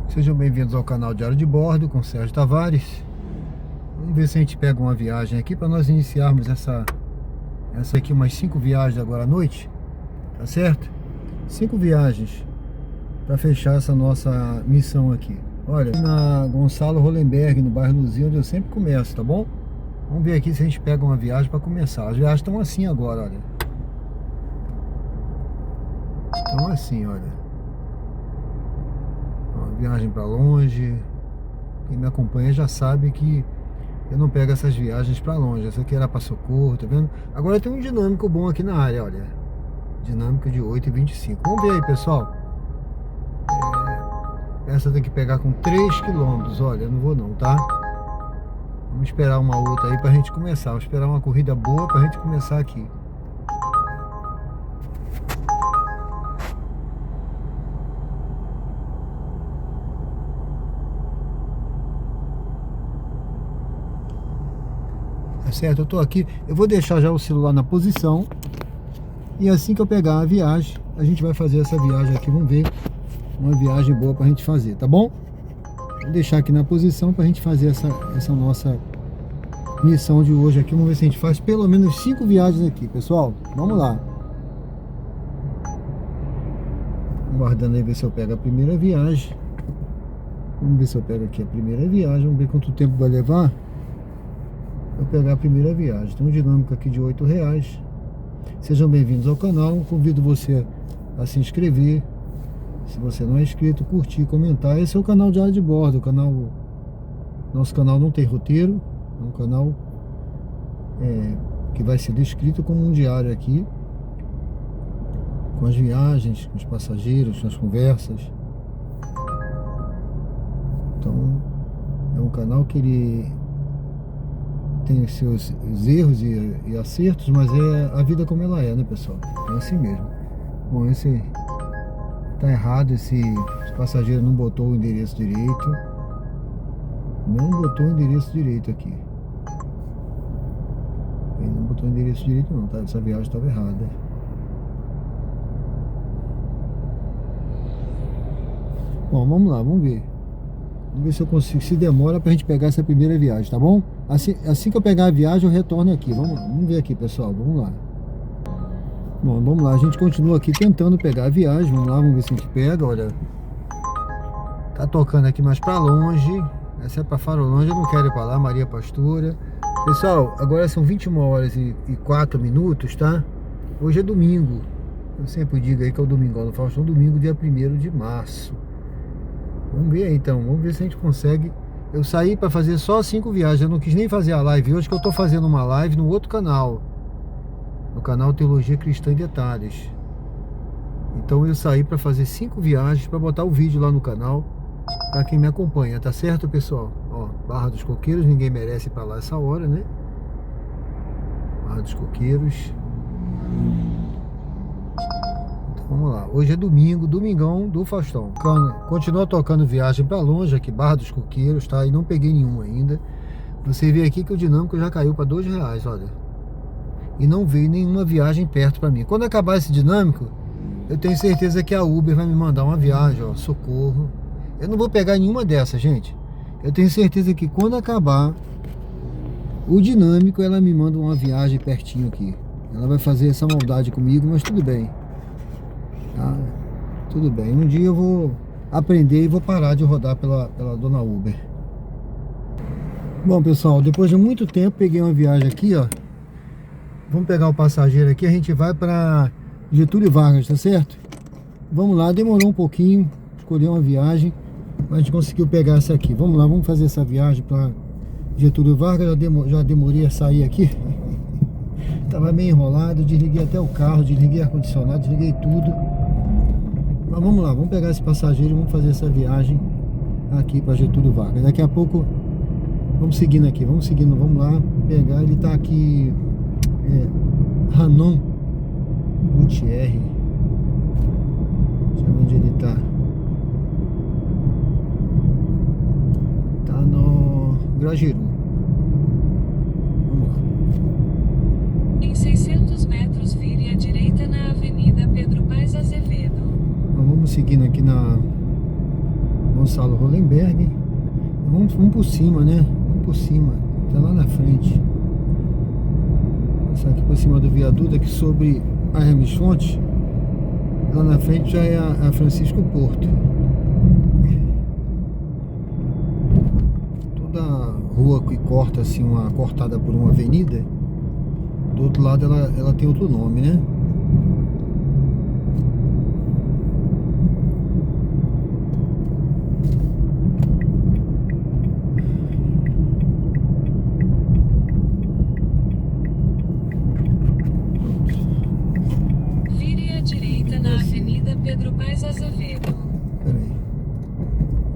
Sejam bem-vindos ao canal Diário de Bordo com Sérgio Tavares. Vamos ver se a gente pega uma viagem aqui para nós iniciarmos essa aqui, umas 5 viagens agora à noite, tá certo? 5 viagens para fechar essa nossa missão aqui. Olha, na Gonçalo Hollenberg, no bairro Luzia, onde eu sempre começo, tá bom? Vamos ver aqui se a gente pega uma viagem para começar. As viagens estão assim agora, olha. Estão assim, olha. Uma viagem para longe. Quem me acompanha já sabe que eu não pego essas viagens para longe. Essa aqui era para Socorro, tá vendo? Agora tem um dinâmico bom aqui na área, olha. Dinâmico de 8,25. Vamos ver aí, pessoal. Essa tem que pegar com 3 km. Olha, eu não vou não, tá? Vamos esperar uma outra aí pra gente começar. Vamos esperar uma corrida boa pra gente começar aqui. Tá certo? Eu tô aqui. Eu vou deixar já o celular na posição. E assim que eu pegar a viagem, a gente vai fazer essa viagem aqui. Vamos ver uma viagem boa pra gente fazer, tá bom? Vou deixar aqui na posição pra gente fazer essa nossa missão de hoje aqui. Vamos ver se a gente faz pelo menos 5 viagens aqui, pessoal. Vamos lá. Aguardando aí ver se eu pego a primeira viagem. Vamos ver se eu pego aqui a primeira viagem. Vamos ver quanto tempo vai levar eu pegar a primeira viagem. Tem um dinâmico aqui de R$8. Sejam bem-vindos ao canal. Convido você a se inscrever. Se você não é inscrito, curtir, comentar. Esse é o canal Diário de Bordo. Nosso canal não tem roteiro. É um canal que vai ser descrito como um diário aqui, com as viagens, com os passageiros, com as conversas. Então é um canal que ele tem os seus erros e acertos, mas é a vida como ela é, né, pessoal? É assim mesmo. Bom, esse tá errado, esse passageiro não botou o endereço direito. Não botou o endereço direito aqui. Ele não botou o endereço direito não, tá? Essa viagem estava errada. Bom, vamos lá, vamos ver. Vamos ver se eu consigo, se demora pra gente pegar essa primeira viagem, tá bom? Assim que eu pegar a viagem, eu retorno aqui. Vamos ver aqui, pessoal, vamos lá. Bom, vamos lá, a gente continua aqui tentando pegar a viagem. Vamos lá, vamos ver se a gente pega, olha. Tá tocando aqui mais pra longe. Essa é pra Farolândia, eu não quero ir pra lá, Maria Pastora. Pessoal, agora são 21h04, tá? Hoje é domingo. Eu sempre digo aí que é o Domingão do Faustão, domingo, dia 1º de março. Vamos ver aí então, vamos ver se a gente consegue. Eu saí para fazer só 5 viagens, eu não quis nem fazer a live hoje, que eu tô fazendo uma live no outro canal. No canal Teologia Cristã em Detalhes. Então eu saí para fazer 5 viagens, para botar o vídeo lá no canal, para quem me acompanha, tá certo, pessoal? Ó, Barra dos Coqueiros, ninguém merece ir para lá essa hora, né? Barra dos Coqueiros. Então vamos lá, hoje é domingo, domingão do Faustão. Continua tocando viagem para longe aqui, Barra dos Coqueiros, tá? E não peguei nenhum ainda. Você vê aqui que o dinâmico já caiu para R$2, olha. E não veio nenhuma viagem perto para mim. Quando acabar esse dinâmico, eu tenho certeza que a Uber vai me mandar uma viagem, ó, Socorro. Eu não vou pegar nenhuma dessas, gente. Eu tenho certeza que quando acabar o dinâmico, ela me manda uma viagem pertinho aqui. Ela vai fazer essa maldade comigo, mas tudo bem. Tá? Tudo bem. Um dia eu vou aprender e vou parar de rodar pela dona Uber. Bom, pessoal, depois de muito tempo, peguei uma viagem aqui, ó. Vamos pegar o passageiro aqui, a gente vai para Getúlio Vargas, tá certo? Vamos lá, demorou um pouquinho, escolher uma viagem, mas a gente conseguiu pegar essa aqui. Vamos lá, vamos fazer essa viagem para Getúlio Vargas. Já demorei a sair aqui. Tava meio enrolado, desliguei até o carro, desliguei ar-condicionado, desliguei tudo. Mas vamos lá, vamos pegar esse passageiro e vamos fazer essa viagem aqui para Getúlio Vargas. Daqui a pouco, vamos seguindo aqui, vamos lá pegar. Ele tá aqui, Ranon Gutierrez. Deixa eu ver onde ele tá. Tá no Grajeru. Vamos lá. Em 600 metros, vire à direita na Avenida Pedro Paes Azevedo. Então, vamos seguindo aqui na Gonçalo Hollenberg. Vamos por cima, né? Vamos por cima. Tá lá na frente. Passar aqui por cima do viaduto, aqui sobre a Hermes Fontes. Lá na frente já é a Francisco Porto. Toda rua que corta assim, uma cortada por uma avenida, do outro lado ela tem outro nome, né? Vire à direita na Avenida Pedro Paes Azevedo. Pera aí.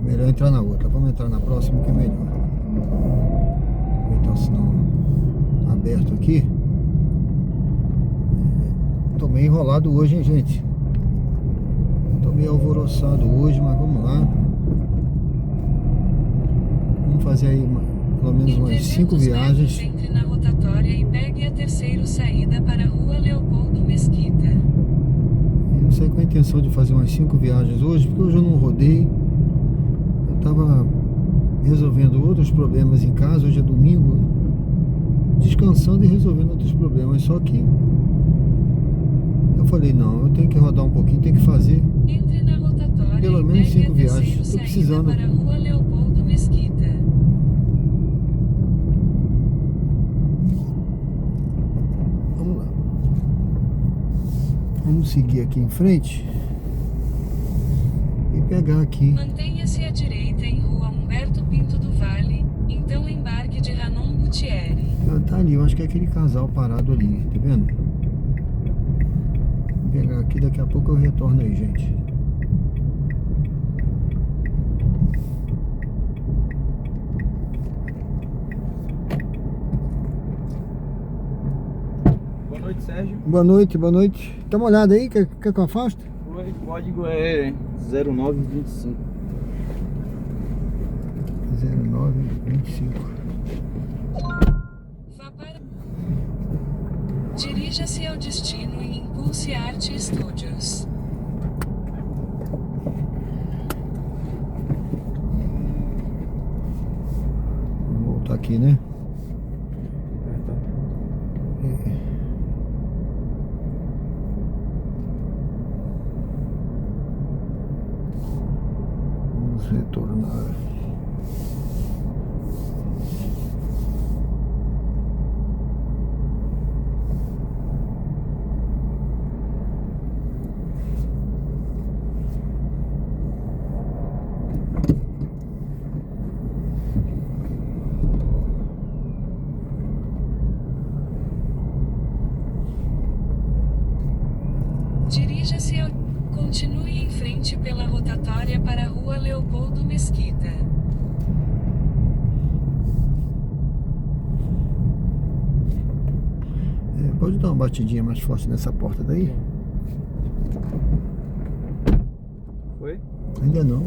Melhor entrar na outra. Vamos entrar na próxima que é melhor. Vou botar o sinal aberto aqui. Tô meio enrolado hoje, hein, gente? Tô meio alvoroçado hoje, mas vamos lá. Vamos fazer aí pelo menos umas 5 viagens. Entre na rotatória e pegue a terceira saída para a Rua Leopoldo Mesquita. Eu saí com a intenção de fazer umas 5 viagens hoje, porque hoje eu não rodei. Eu tava resolvendo outros problemas em casa, hoje é domingo, descansando e resolvendo outros problemas. Só que eu falei, não, eu tenho que rodar um pouquinho, tenho que fazer Entre na rotatória pelo e menos pegue 5 a viagens. terceira Tô saída precisando. para a Rua Leopoldo Mesquita. Vamos lá. Vamos seguir aqui em frente e pegar aqui. Mantenha-se à direita em Rua Humberto Pinto do Vale, então embarque de Ranon Gutierre. Tá ali, eu acho que é aquele casal parado ali, tá vendo? Vou pegar aqui, daqui a pouco eu retorno aí, gente. Boa noite, Sérgio. Boa noite, boa noite. Dá uma olhada aí, quer que eu afaste? O código é 0925. 0925. Vá para... Dirija-se ao destino e Impulse Arte Studios. Vamos voltar aqui, né? Vamos retornar. Dirija-se ao... Continue em frente pela rotatória para a Rua Leopoldo Mesquita. Pode dar uma batidinha mais forte nessa porta daí? Foi? Ainda não.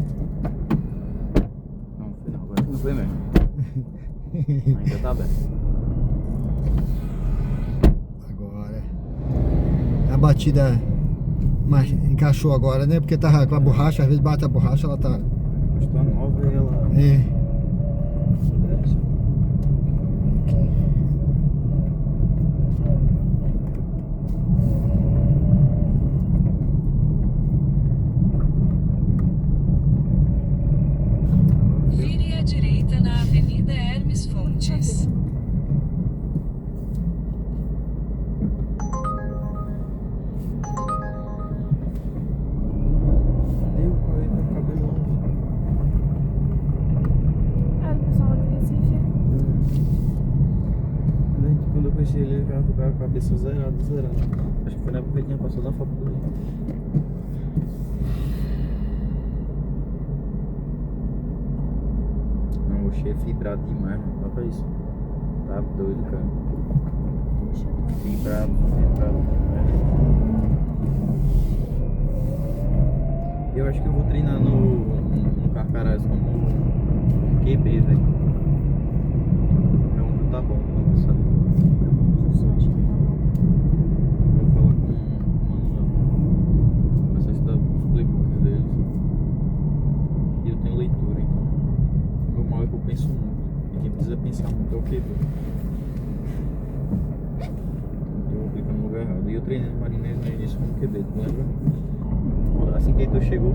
Não, foi não. Agora não foi mesmo. Ainda tá aberto. Agora. A batida mais encaixou agora, né? Porque tava com a borracha, às vezes bate a borracha, ela tá. Está nova e ela... É. Vire à direita na Avenida Hermes Fontes. Deu com ele no cabelo. Ah, do pessoal do Recife. Quando eu conheci ele, ele ficava com a cabeça zerada. Acho que foi na época que ele tinha passado na faculdade. Não, o cheio é fibrado demais, mano. Olha pra isso. Tá doido, cara. Fibrado. Eu acho que eu vou treinar no Carcarás como QB, velho. Meu ombro tá bom pra lançar. Eu acho que tá bom. Vou falar com o Manuel. Começar a estudar os playbooks deles. E eu tenho leitura pensar muito, é o QB. Eu vou clicar no lugar errado. E eu treinei no Marinês no início como QB, tu lembra? Assim que tu chegou.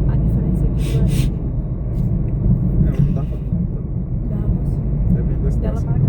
A diferença aqui Não dá pra depende da dela situação. pra cá.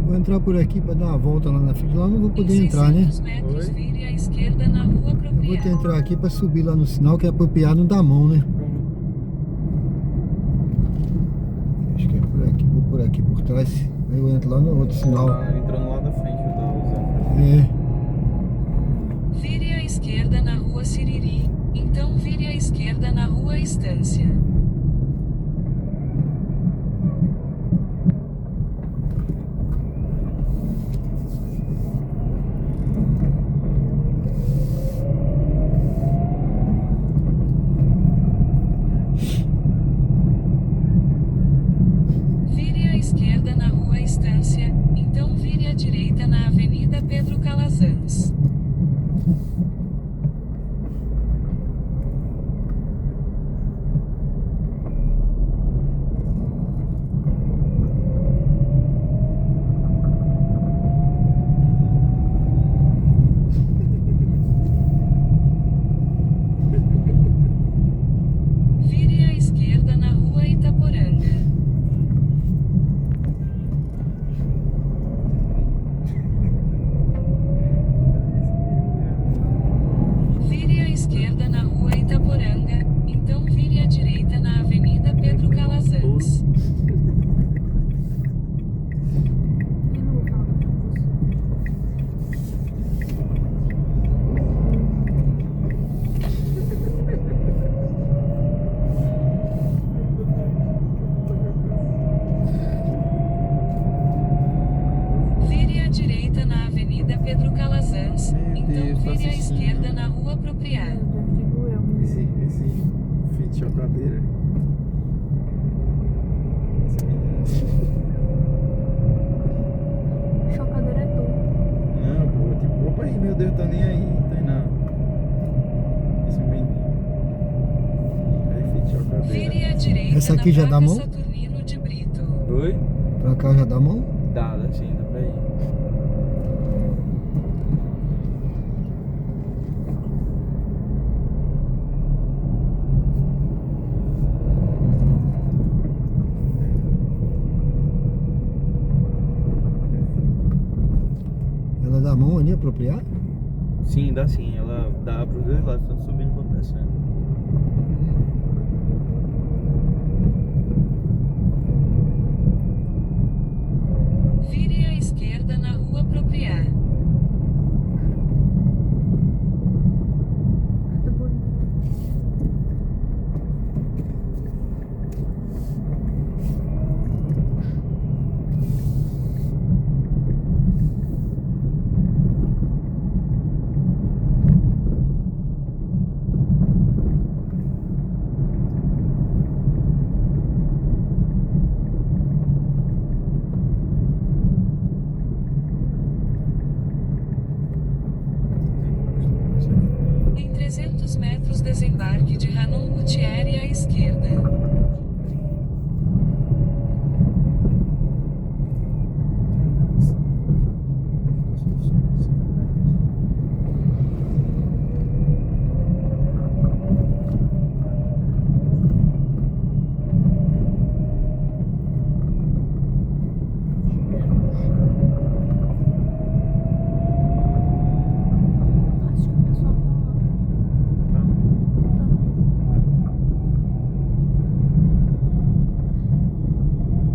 Vou entrar por aqui para dar uma volta lá na frente. Lá eu não vou poder Em entrar, né? 600 metros, Oi? vire à esquerda na rua Eu vou apropriada. tentar aqui para subir lá no sinal, que é apropriado não dá mão, né? Acho que é por aqui. Vou por aqui por trás. Aí eu entro lá no outro sinal. Tá entrando lá da frente da usina. É. Vire à esquerda na rua Siriri, então vire à esquerda na rua Estância. Vire à esquerda na rua Estância, então vire à direita na Avenida Pedro Calazans. Vire à esquerda na rua Itaporanga. na rua Propriar. Meu Deus, digo eu. Esse fio de chocadeira. Esse menino. Chocadeira é tu. Não, pô, tipo, opa aí, meu Deus, tá nem aí, tá aí não. Esse menino. Aí, fio de chocadeira. Vire à direita Essa aqui na já dá placa mão? Saturnino de Brito. Oi? Pra cá já dá mão? Dá sim, dá pra ir. Ela dá mão ali, apropriar? Sim, dá sim. Ela dá pros dois lados, tanto subindo quanto descendo. Vire à esquerda na rua Propriar. Tá bonito. Em 300 metros desembarque de Ranon Gutierre à esquerda. Acho que o pessoal tá lá.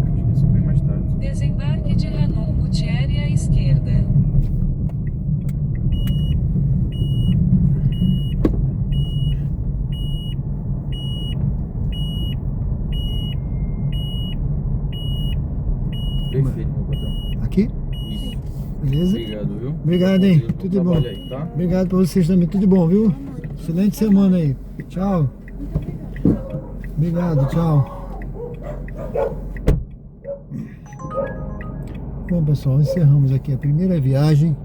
Acho que isso vem mais tarde. Desembarque de Ranon Gutierre à esquerda. Perfeito, meu patrão. Aqui? Isso. Beleza? Obrigado, viu? Obrigado, hein? Bom Tudo de bom. trabalho aí, tá? Obrigado pra vocês também, tudo de bom, viu? Excelente semana aí. Tchau. Obrigado, tchau. Bom, pessoal, encerramos aqui a primeira viagem.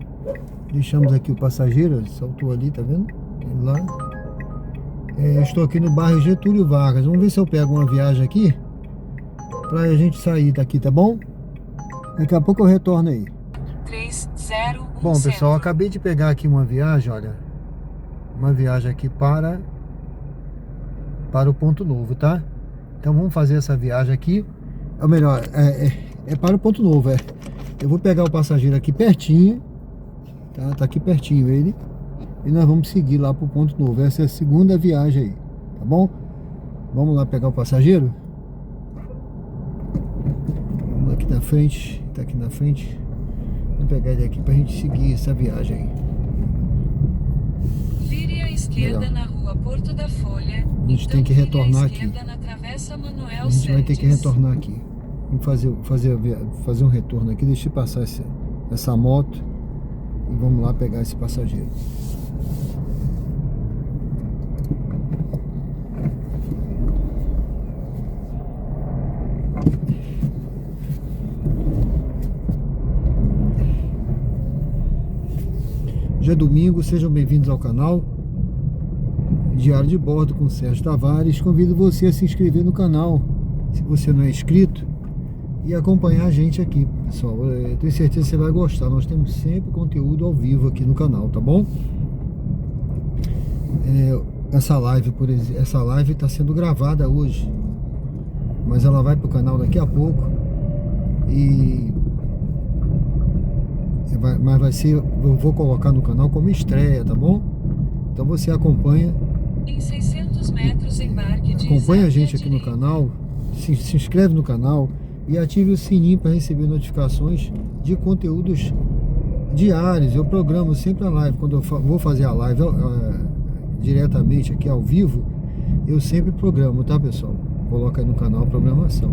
Deixamos aqui o passageiro, ele saltou ali, tá vendo? Ele lá. Estou aqui no bairro Getúlio Vargas. Vamos ver se eu pego uma viagem aqui pra gente sair daqui, tá bom? Daqui a pouco eu retorno aí. 301 Bom, pessoal, centro. acabei de pegar aqui uma viagem, olha. Uma viagem aqui para o Ponto Novo, tá? Então vamos fazer essa viagem aqui. Ou melhor, é para o Ponto Novo, Eu vou pegar o passageiro aqui pertinho, tá? Tá aqui pertinho ele. E nós vamos seguir lá para o Ponto Novo. Essa é a segunda viagem aí, tá bom? Vamos lá pegar o passageiro? Vamos aqui na frente, tá aqui na frente. Vamos pegar ele aqui pra gente seguir essa viagem aí. Vire à esquerda Legal. na rua Porto da Folha. A gente tem que retornar aqui. Na Travessa Manuel A gente vai ter que Santos. retornar aqui. Vamos fazer um retorno aqui. Deixa eu passar essa moto. E vamos lá pegar esse passageiro. Já é domingo, sejam bem-vindos ao canal Diário de Bordo com Sérgio Tavares. Convido você a se inscrever no canal, se você não é inscrito, e acompanhar a gente aqui, pessoal. Eu tenho certeza que você vai gostar. Nós temos sempre conteúdo ao vivo aqui no canal, tá bom? Essa live, por exemplo, essa live está sendo gravada hoje, mas ela vai para o canal daqui a pouco. Mas vai ser, eu vou colocar no canal como estreia, tá bom? Então você acompanha. Em 600 metros, embarque de Acompanha a Isaac gente à aqui no direita. canal, se inscreve no canal e ative o sininho para receber notificações de conteúdos diários. Eu programo sempre a live. Quando eu vou fazer a live diretamente aqui ao vivo, eu sempre programo, tá, pessoal? Coloca aí no canal a programação.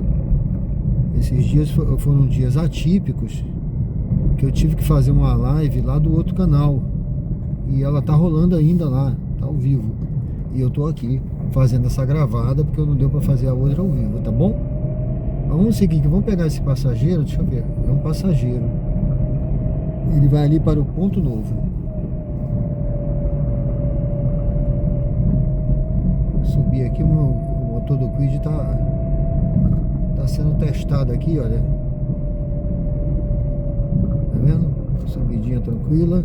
Esses dias foram dias atípicos, que eu tive que fazer uma live lá do outro canal. E ela tá rolando ainda lá, tá ao vivo. E eu tô aqui fazendo essa gravada porque não deu para fazer a outra ao vivo, tá bom? Mas vamos seguir, que vamos pegar esse passageiro, deixa eu ver, é um passageiro. Ele vai ali para o Ponto Novo. Vou subir aqui, o motor do Kwid tá sendo testado aqui, olha. Tá vendo? Subidinha tranquila.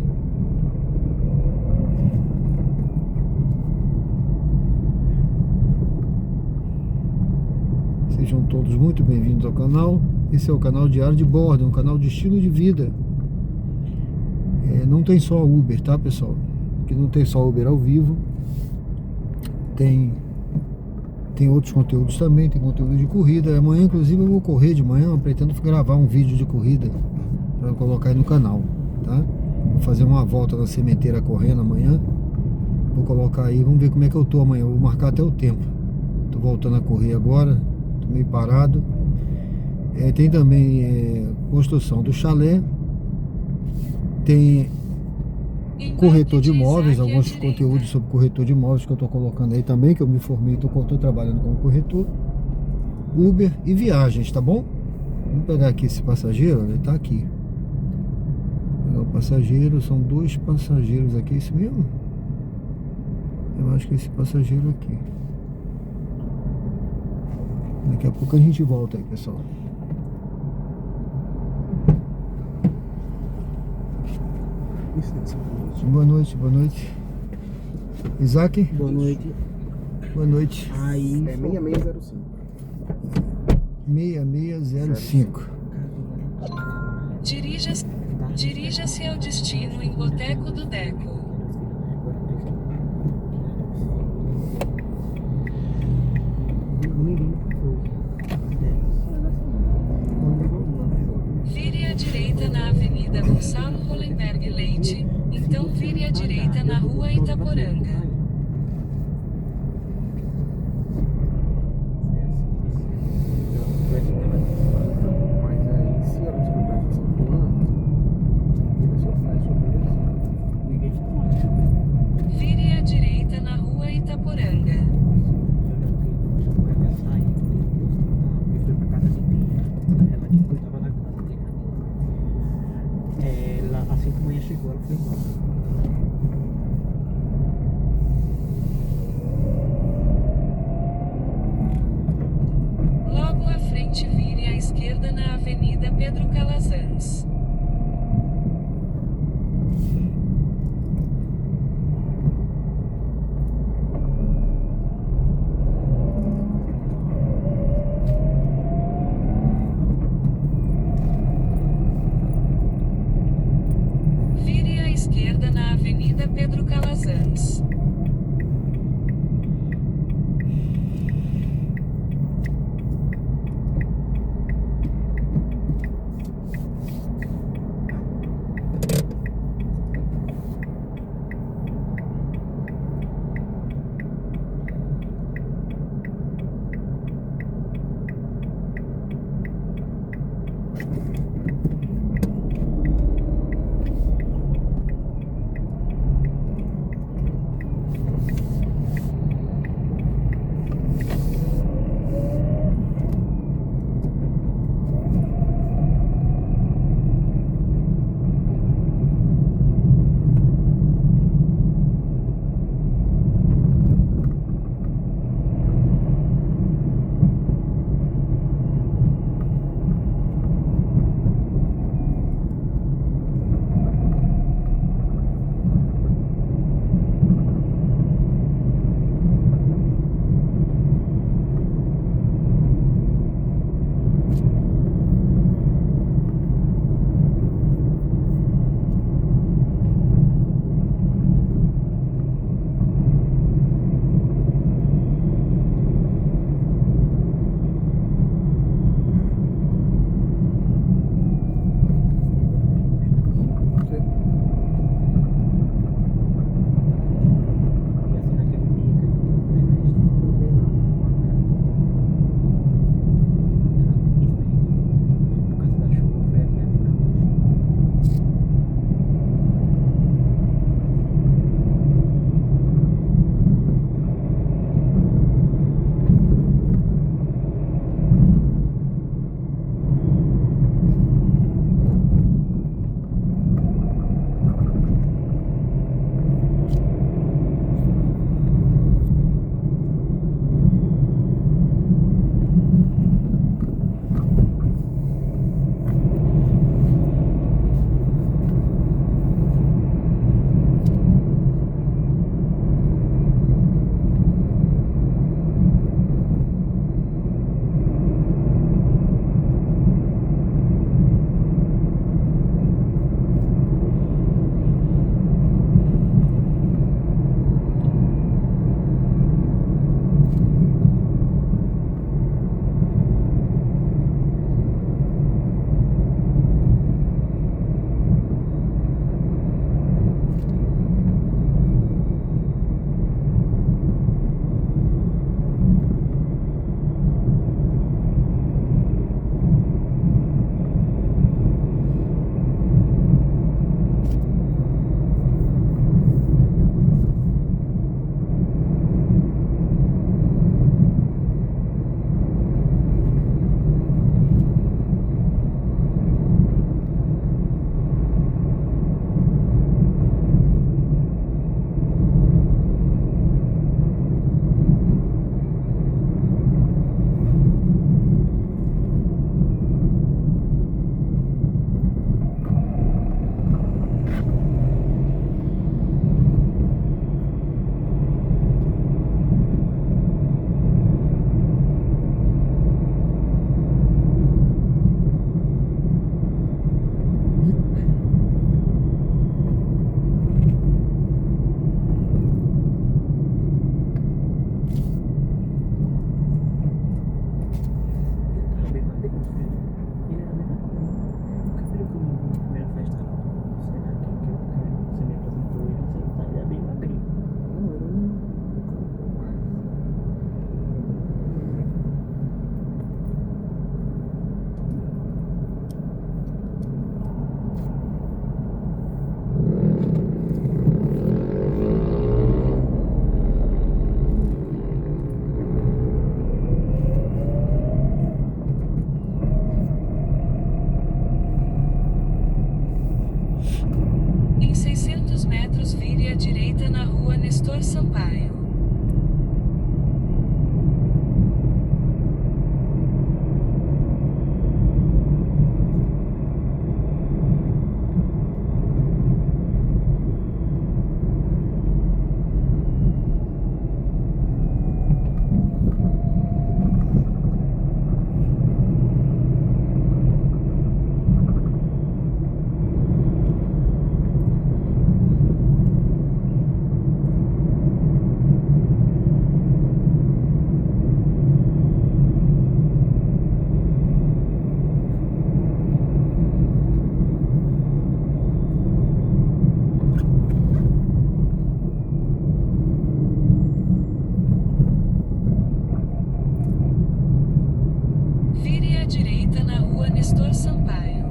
Sejam todos muito bem-vindos ao canal. Esse é o canal Diário de Bordo, um canal de estilo de vida. Não tem só Uber, tá, pessoal? Aqui não tem só Uber ao vivo. Tem outros conteúdos também, tem conteúdo de corrida. Amanhã, inclusive, eu vou correr de manhã. Eu pretendo gravar um vídeo de corrida para colocar aí no canal, tá? Vou fazer uma volta na sementeira correndo amanhã. Vou colocar aí, vamos ver como é que eu tô amanhã. Eu vou marcar até o tempo. Tô voltando a correr agora, tô meio parado. Tem também construção do chalé. Tem corretor de imóveis, alguns conteúdos sobre corretor de imóveis que eu tô colocando aí também, que eu me formei, tô trabalhando como corretor. Uber e viagens, tá bom? Vamos pegar aqui esse passageiro, ele tá aqui. O passageiro, são 2 passageiros aqui, é isso mesmo? Eu acho que é esse passageiro aqui. Daqui a pouco a gente volta aí, pessoal. Boa noite, boa noite. Isaac? Boa noite. Boa noite. Aí é 6605. 6605. Dirija-se ao destino em Boteco do Deco. Vire à direita na Avenida Gonçalo Hollenberg Leite, então vire à direita na Rua Itaporanga. Mas aí, se ela escutar essa fulana, ele só faz sobre isso. Ninguém pode. Vire à direita na Rua Itaporanga. Ela, assim que a manhã chegou, ela foi embora. Logo à frente vire à esquerda na Avenida Pedro Calazans. Vire à esquerda na Avenida Pedro Calazans. à direita na rua Nestor Sampaio.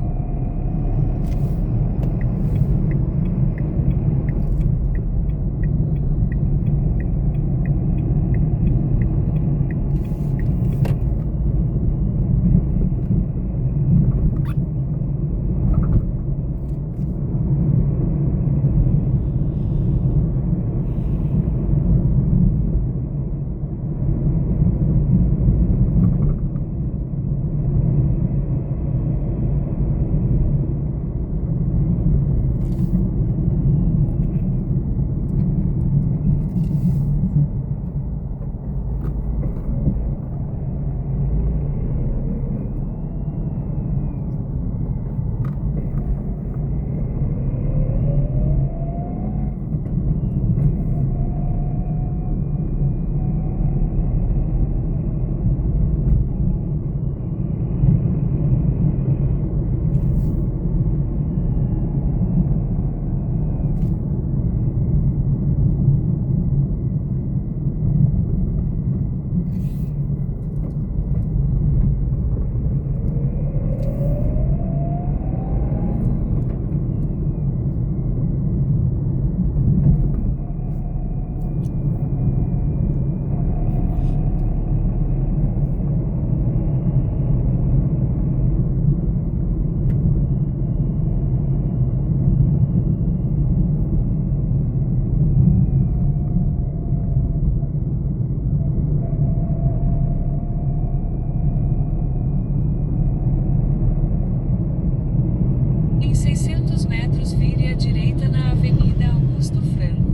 Em 600 metros vire à direita na Avenida Augusto Franco.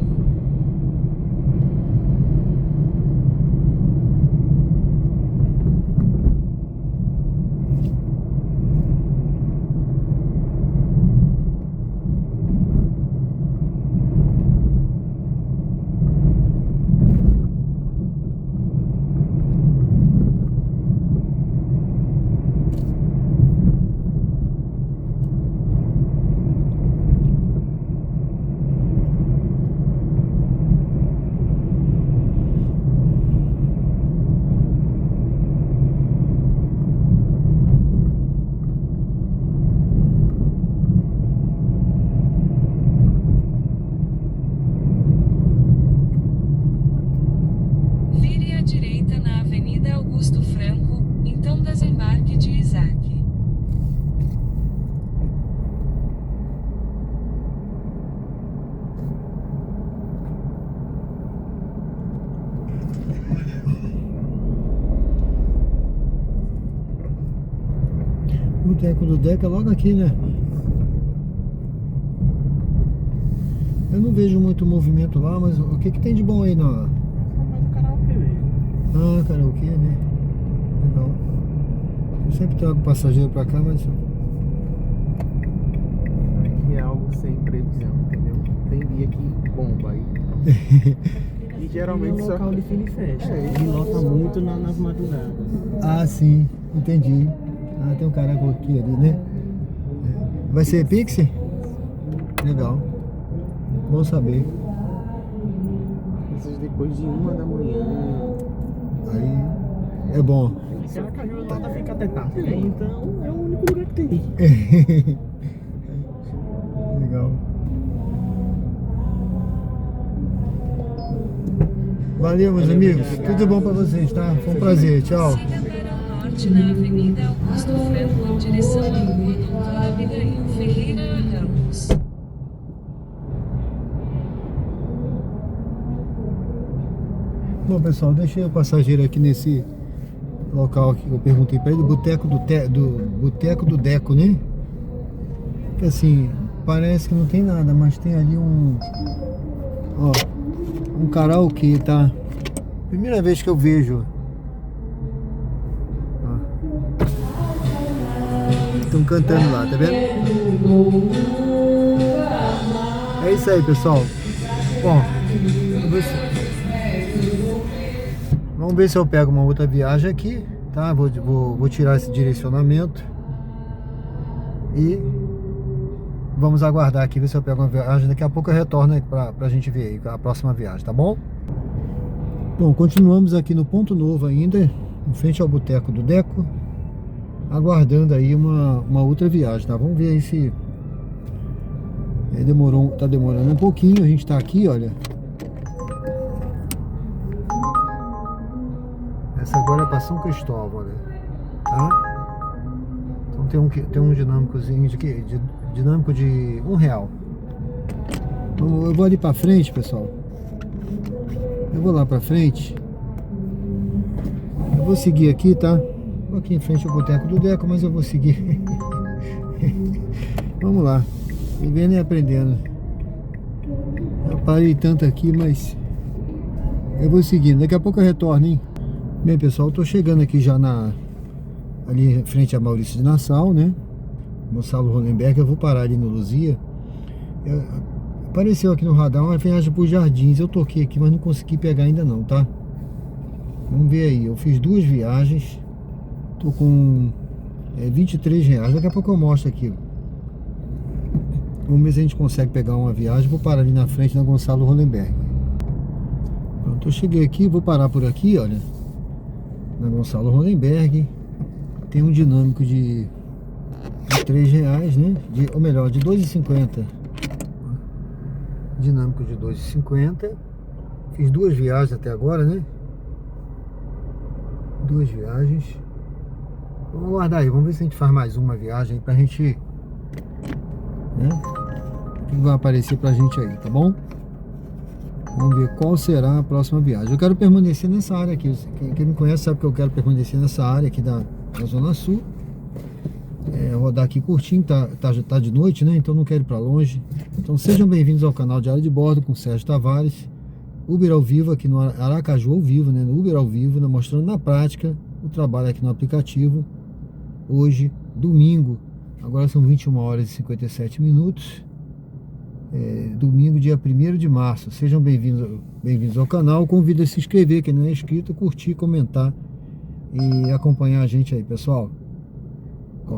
Vire à direita na Avenida Augusto Franco, então desembarque de Isaac. O Boteco do Deco é logo aqui, né? Eu não vejo muito movimento lá, mas o que tem de bom aí na... Só mais o karaokê mesmo. Ah, karaokê, né? Legal. Eu sempre trago passageiro pra cá, mas... Aqui é algo sem previsão, entendeu? Tem dia que bomba aí. E geralmente é um só. local de fim de festa. É, Ele lota muito nas madrugadas. Ah, sim. Entendi. Ah, tem um karaokê ali, né? É. Vai ser Pix? Legal. Bom saber. Essas depois de 1 da manhã. Aí é bom. E Aracaju lota fica até tarde, né? Então é o único lugar que tem. Legal. Valeu, meus amigos. Tudo bom pra vocês, tá? Foi um prazer. Tchau. Siga para o norte na Avenida Augusto Franco em direção à rua Doutor Abigail Ferreira Ramos. Bom, pessoal, deixei o passageiro aqui nesse local que eu perguntei pra ele, Boteco do Deco, né? Que assim, parece que não tem nada, mas tem ali um karaokê, tá? Primeira vez que eu vejo. Estão cantando lá, tá vendo? É isso aí, pessoal. Bom, vamos ver se eu pego uma outra viagem aqui, tá? Vou tirar esse direcionamento e vamos aguardar aqui, ver se eu pego uma viagem. Daqui a pouco eu retorno aí pra gente ver aí a próxima viagem, tá bom? Bom, continuamos aqui no Ponto Novo ainda, em frente ao Boteco do Deco. aguardando aí uma outra viagem, tá? Vamos ver aí se tá demorando um pouquinho. A gente tá aqui, olha. Essa agora é para São Cristóvão, olha, tá? Então tem um dinâmicozinho dinâmico de R$1. Então, eu vou ali para frente, pessoal. Eu vou lá para frente. Eu vou seguir aqui, tá? Vou aqui em frente ao boteco do Deco, mas eu vou seguir. Vamos lá. Vivendo e aprendendo. Eu parei tanto aqui, mas eu vou seguindo. Daqui a pouco eu retorno, hein? Bem, pessoal, eu tô chegando aqui já ali em frente a Maurício de Nassau, né? Gonçalo Hollenberg. Eu vou parar ali no Luzia. Apareceu aqui no radar uma viagem por Jardins. Eu toquei aqui, mas não consegui pegar ainda não, tá? Vamos ver aí. Eu fiz 2 viagens. Tô com R$23. Daqui a pouco eu mostro aqui. Vamos ver se a gente consegue pegar uma viagem. Vou parar ali na frente da Gonçalo Hollenberg. Pronto, eu cheguei aqui. Vou parar por aqui, olha. Na Gonçalo Hollenberg. Tem um dinâmico de R$3, né? Ou melhor, de R$2,50. Dinâmico de R$2,50. Fiz 2 viagens até agora, né? 2 viagens. Vamos aguardar aí, vamos ver se a gente faz mais uma viagem aí pra gente, né? O que vai aparecer pra gente aí, tá bom? Vamos ver qual será a próxima viagem. Eu quero permanecer nessa área aqui. Quem me conhece sabe que eu quero permanecer nessa área aqui da Zona Sul. Rodar aqui curtinho, tá de noite, né? Então não quero ir pra longe. Então sejam bem-vindos ao canal Diário de Bordo com Sérgio Tavares. Uber ao vivo aqui no Aracaju ao vivo, né? No Uber ao vivo, né? Mostrando na prática o trabalho aqui no aplicativo. Hoje, domingo, agora são 21h57. Domingo, dia 1º de março. Sejam bem-vindos ao canal. Convido a se inscrever, quem não é inscrito, curtir, comentar e acompanhar a gente aí, pessoal.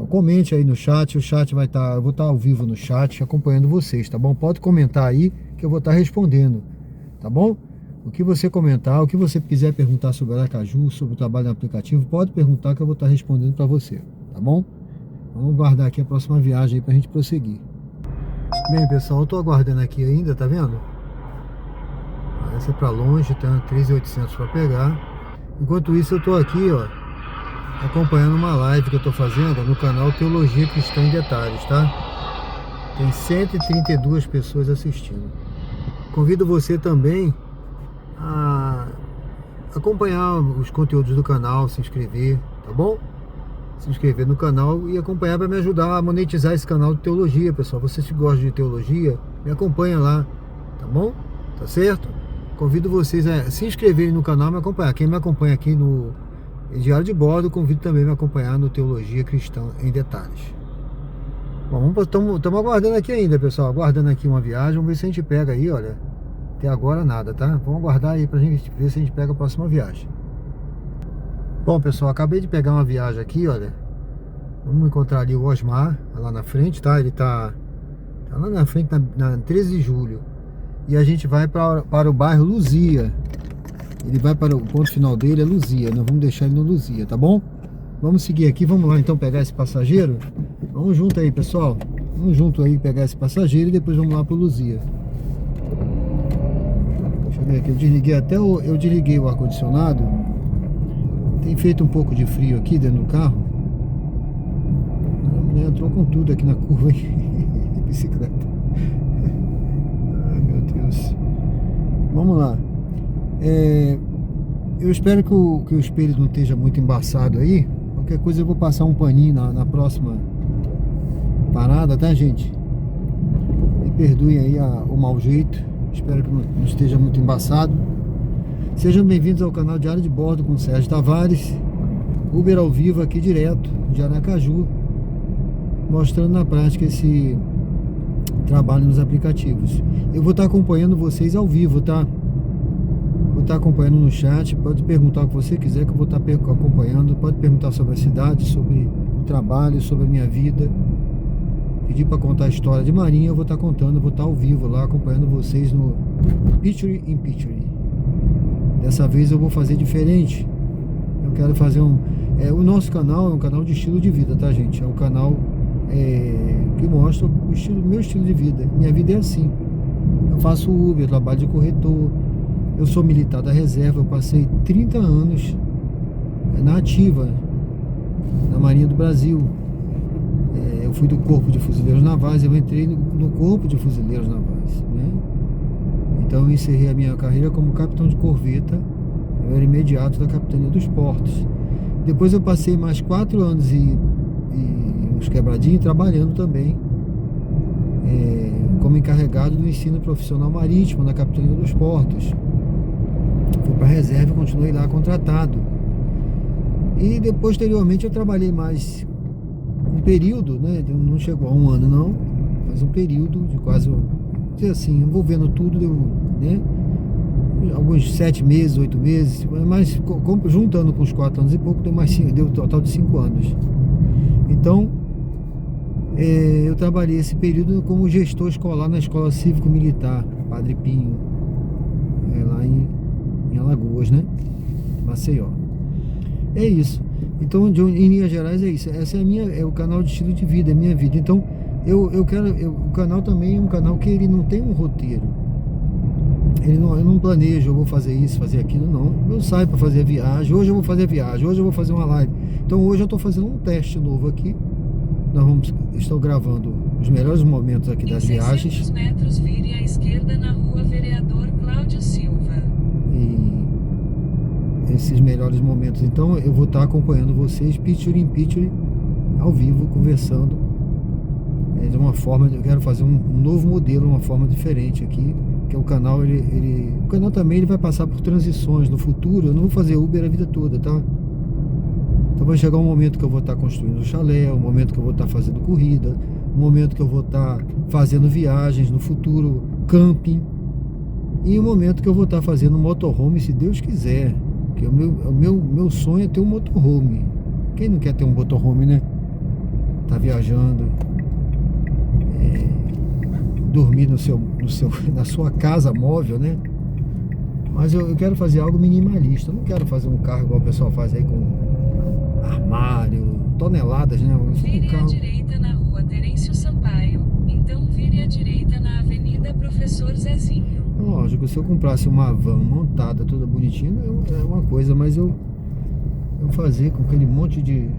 Comente aí no chat. O chat vai estar, eu vou estar ao vivo no chat acompanhando vocês, tá bom? Pode comentar aí que eu vou estar respondendo, tá bom? O que você comentar, o que você quiser perguntar sobre Aracaju, sobre o trabalho no aplicativo, pode perguntar que eu vou estar respondendo para você, tá bom? Vamos guardar aqui a próxima viagem aí pra gente prosseguir. Bem, pessoal, eu tô aguardando aqui ainda, tá vendo? Essa é pra longe, tá? 3.800 para pegar. Enquanto isso eu tô aqui, ó, acompanhando uma live que eu tô fazendo no canal Teologia Cristã em Detalhes, tá? Tem 132 pessoas assistindo. Convido você também a acompanhar os conteúdos do canal, se inscrever, tá bom? Se inscrever no canal e acompanhar para me ajudar a monetizar esse canal de teologia, pessoal. Vocês que gostam de teologia, me acompanha lá, tá bom? Tá certo? Convido vocês a se inscreverem no canal e me acompanhar. Quem me acompanha aqui no Diário de Bordo, convido também a me acompanhar no Teologia Cristã em Detalhes. Bom, estamos aguardando aqui ainda, pessoal. Aguardando aqui uma viagem. Vamos ver se a gente pega aí, olha. Até agora nada, tá? Vamos aguardar aí pra gente ver se a gente pega a próxima viagem. Bom, pessoal, acabei de pegar uma viagem aqui, olha. Vamos encontrar ali o Osmar, lá na frente, tá? Ele tá lá na frente, na 13 de julho. E a gente vai para o bairro Luzia. Ele vai para o ponto final dele, é Luzia. Nós vamos deixar ele no Luzia, tá bom? Vamos seguir aqui, vamos lá então pegar esse passageiro. Vamos junto aí, pessoal. Vamos junto aí pegar esse passageiro e depois vamos lá para o Luzia. Deixa eu ver aqui, eu desliguei o ar-condicionado. Tem feito um pouco de frio aqui dentro do carro. A mulher entrou com tudo aqui na curva, hein? Bicicleta. Ai, meu Deus. Vamos lá. Eu espero que o espelho não esteja muito embaçado aí. Qualquer coisa eu vou passar um paninho na próxima parada, tá, gente? Me perdoem aí o mau jeito. Espero que não esteja muito embaçado. Sejam bem-vindos ao canal Diário de Bordo com Sérgio Tavares. Uber ao vivo aqui direto de Aracaju, mostrando na prática esse trabalho nos aplicativos. Eu vou estar acompanhando vocês ao vivo, tá? Vou estar acompanhando no chat. Pode perguntar o que você quiser que eu vou estar acompanhando. Pode perguntar sobre a cidade, sobre o trabalho, sobre a minha vida. Pedir para contar a história de Marinha, eu vou estar contando. Eu vou estar ao vivo lá acompanhando vocês no Picture in Picture. Dessa vez eu vou fazer diferente. Eu quero fazer O nosso canal é um canal de estilo de vida, tá, gente? É um canal que mostra meu estilo de vida. Minha vida é assim. Eu faço Uber, eu trabalho de corretor, eu sou militar da reserva, eu passei 30 anos na ativa, na Marinha do Brasil. Eu fui do Corpo de Fuzileiros Navais, eu entrei no Corpo de Fuzileiros Navais, né? Então eu encerrei a minha carreira como capitão de corveta, eu era imediato da Capitania dos Portos. Depois eu passei mais 4 anos e uns quebradinhos trabalhando também como encarregado do ensino profissional marítimo na Capitania dos Portos. Fui para a reserva e continuei lá contratado. E posteriormente eu trabalhei mais um período, né? Não chegou a 1 ano não, mas um período de quase, assim, envolvendo tudo, né? Alguns 7 meses, 8 meses, mas juntando com os 4 anos e pouco, deu um total de 5 anos. Então, eu trabalhei esse período como gestor escolar na Escola Cívico-Militar Padre Pinho, lá em Alagoas, né? Maceió. É isso. Então, em linhas gerais, é isso. Essa é o canal de estilo de vida, é a minha vida. Então, o canal também é um canal que ele não tem um roteiro. Eu não planejo, eu vou fazer isso, fazer aquilo, não. Eu saio para fazer a viagem, hoje eu vou fazer a viagem, hoje eu vou fazer uma live. Então hoje eu estou fazendo um teste novo aqui. Estou gravando os melhores momentos aqui das viagens. Em 600 metros, vire à esquerda na rua Vereador Cláudio Silva. E esses melhores momentos, então eu vou estar acompanhando vocês, picture in picture, ao vivo, conversando. De uma forma, eu quero fazer um novo modelo, uma forma diferente aqui. Que o canal, o canal também ele vai passar por transições no futuro. Eu não vou fazer Uber a vida toda, tá? Então vai chegar um momento que eu vou estar construindo um chalé, um momento que eu vou estar fazendo corrida, um momento que eu vou estar fazendo viagens no futuro, camping, e um momento que eu vou estar fazendo motorhome, se Deus quiser. Que o meu sonho é ter um motorhome. Quem não quer ter um motorhome, né? Tá viajando, dormir na sua casa móvel, né? Mas eu quero fazer algo minimalista. Eu não quero fazer um carro igual o pessoal faz aí com armário, toneladas, né? Vire à direita na rua Terêncio Sampaio, então vire à direita na Avenida Professor Zezinho. Lógico, se eu comprasse uma van montada, toda bonitinha, é uma coisa, mas eu fazer com aquele monte de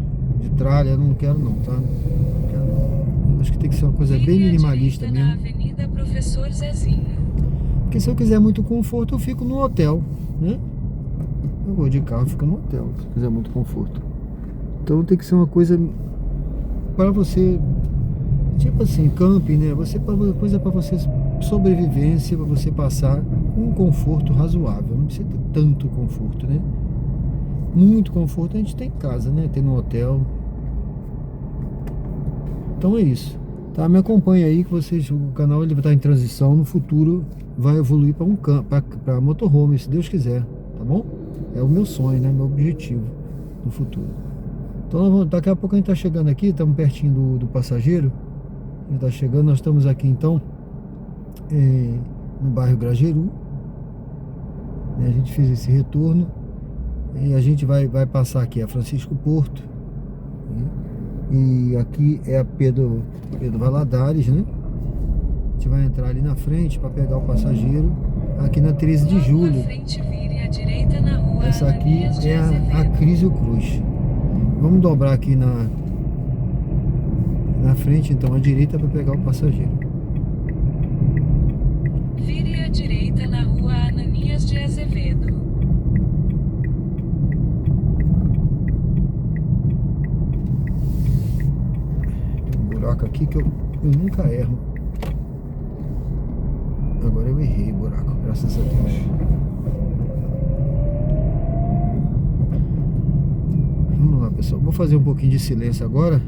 tralha, eu não quero não, tá? Não quero não. Acho que tem que ser uma coisa bem minimalista mesmo. Na Avenida Professor Zezinho. Porque se eu quiser muito conforto, eu fico no hotel, né? Eu vou de carro e fico no hotel, se eu quiser muito conforto. Então tem que ser uma coisa para você, tipo assim, camping, né? Coisa para você sobrevivência, para você passar um conforto razoável. Não precisa ter tanto conforto, né? Muito conforto a gente tem em casa, né? Tem no hotel. Então é isso, tá? Me acompanha aí que o canal ele vai estar em transição, no futuro vai evoluir para motorhome, se Deus quiser, tá bom? É o meu sonho, né? Meu objetivo no futuro. Então daqui a pouco a gente tá chegando aqui, estamos pertinho do passageiro. A gente tá chegando, nós estamos aqui então no bairro Grajeru, né? A gente fez esse retorno e a gente vai passar aqui a Francisco Porto, né? E aqui é a Pedro Valadares, né? A gente vai entrar ali na frente para pegar o passageiro aqui na 13 de julho. Essa aqui é a Crisio Cruz. Vamos dobrar aqui na frente, então, à direita para pegar o passageiro. Vire à direita na rua Ananias de Azevedo. Buraco aqui que eu nunca erro. Agora eu errei o buraco, graças a Deus. Vamos lá, pessoal. Vou fazer um pouquinho de silêncio agora.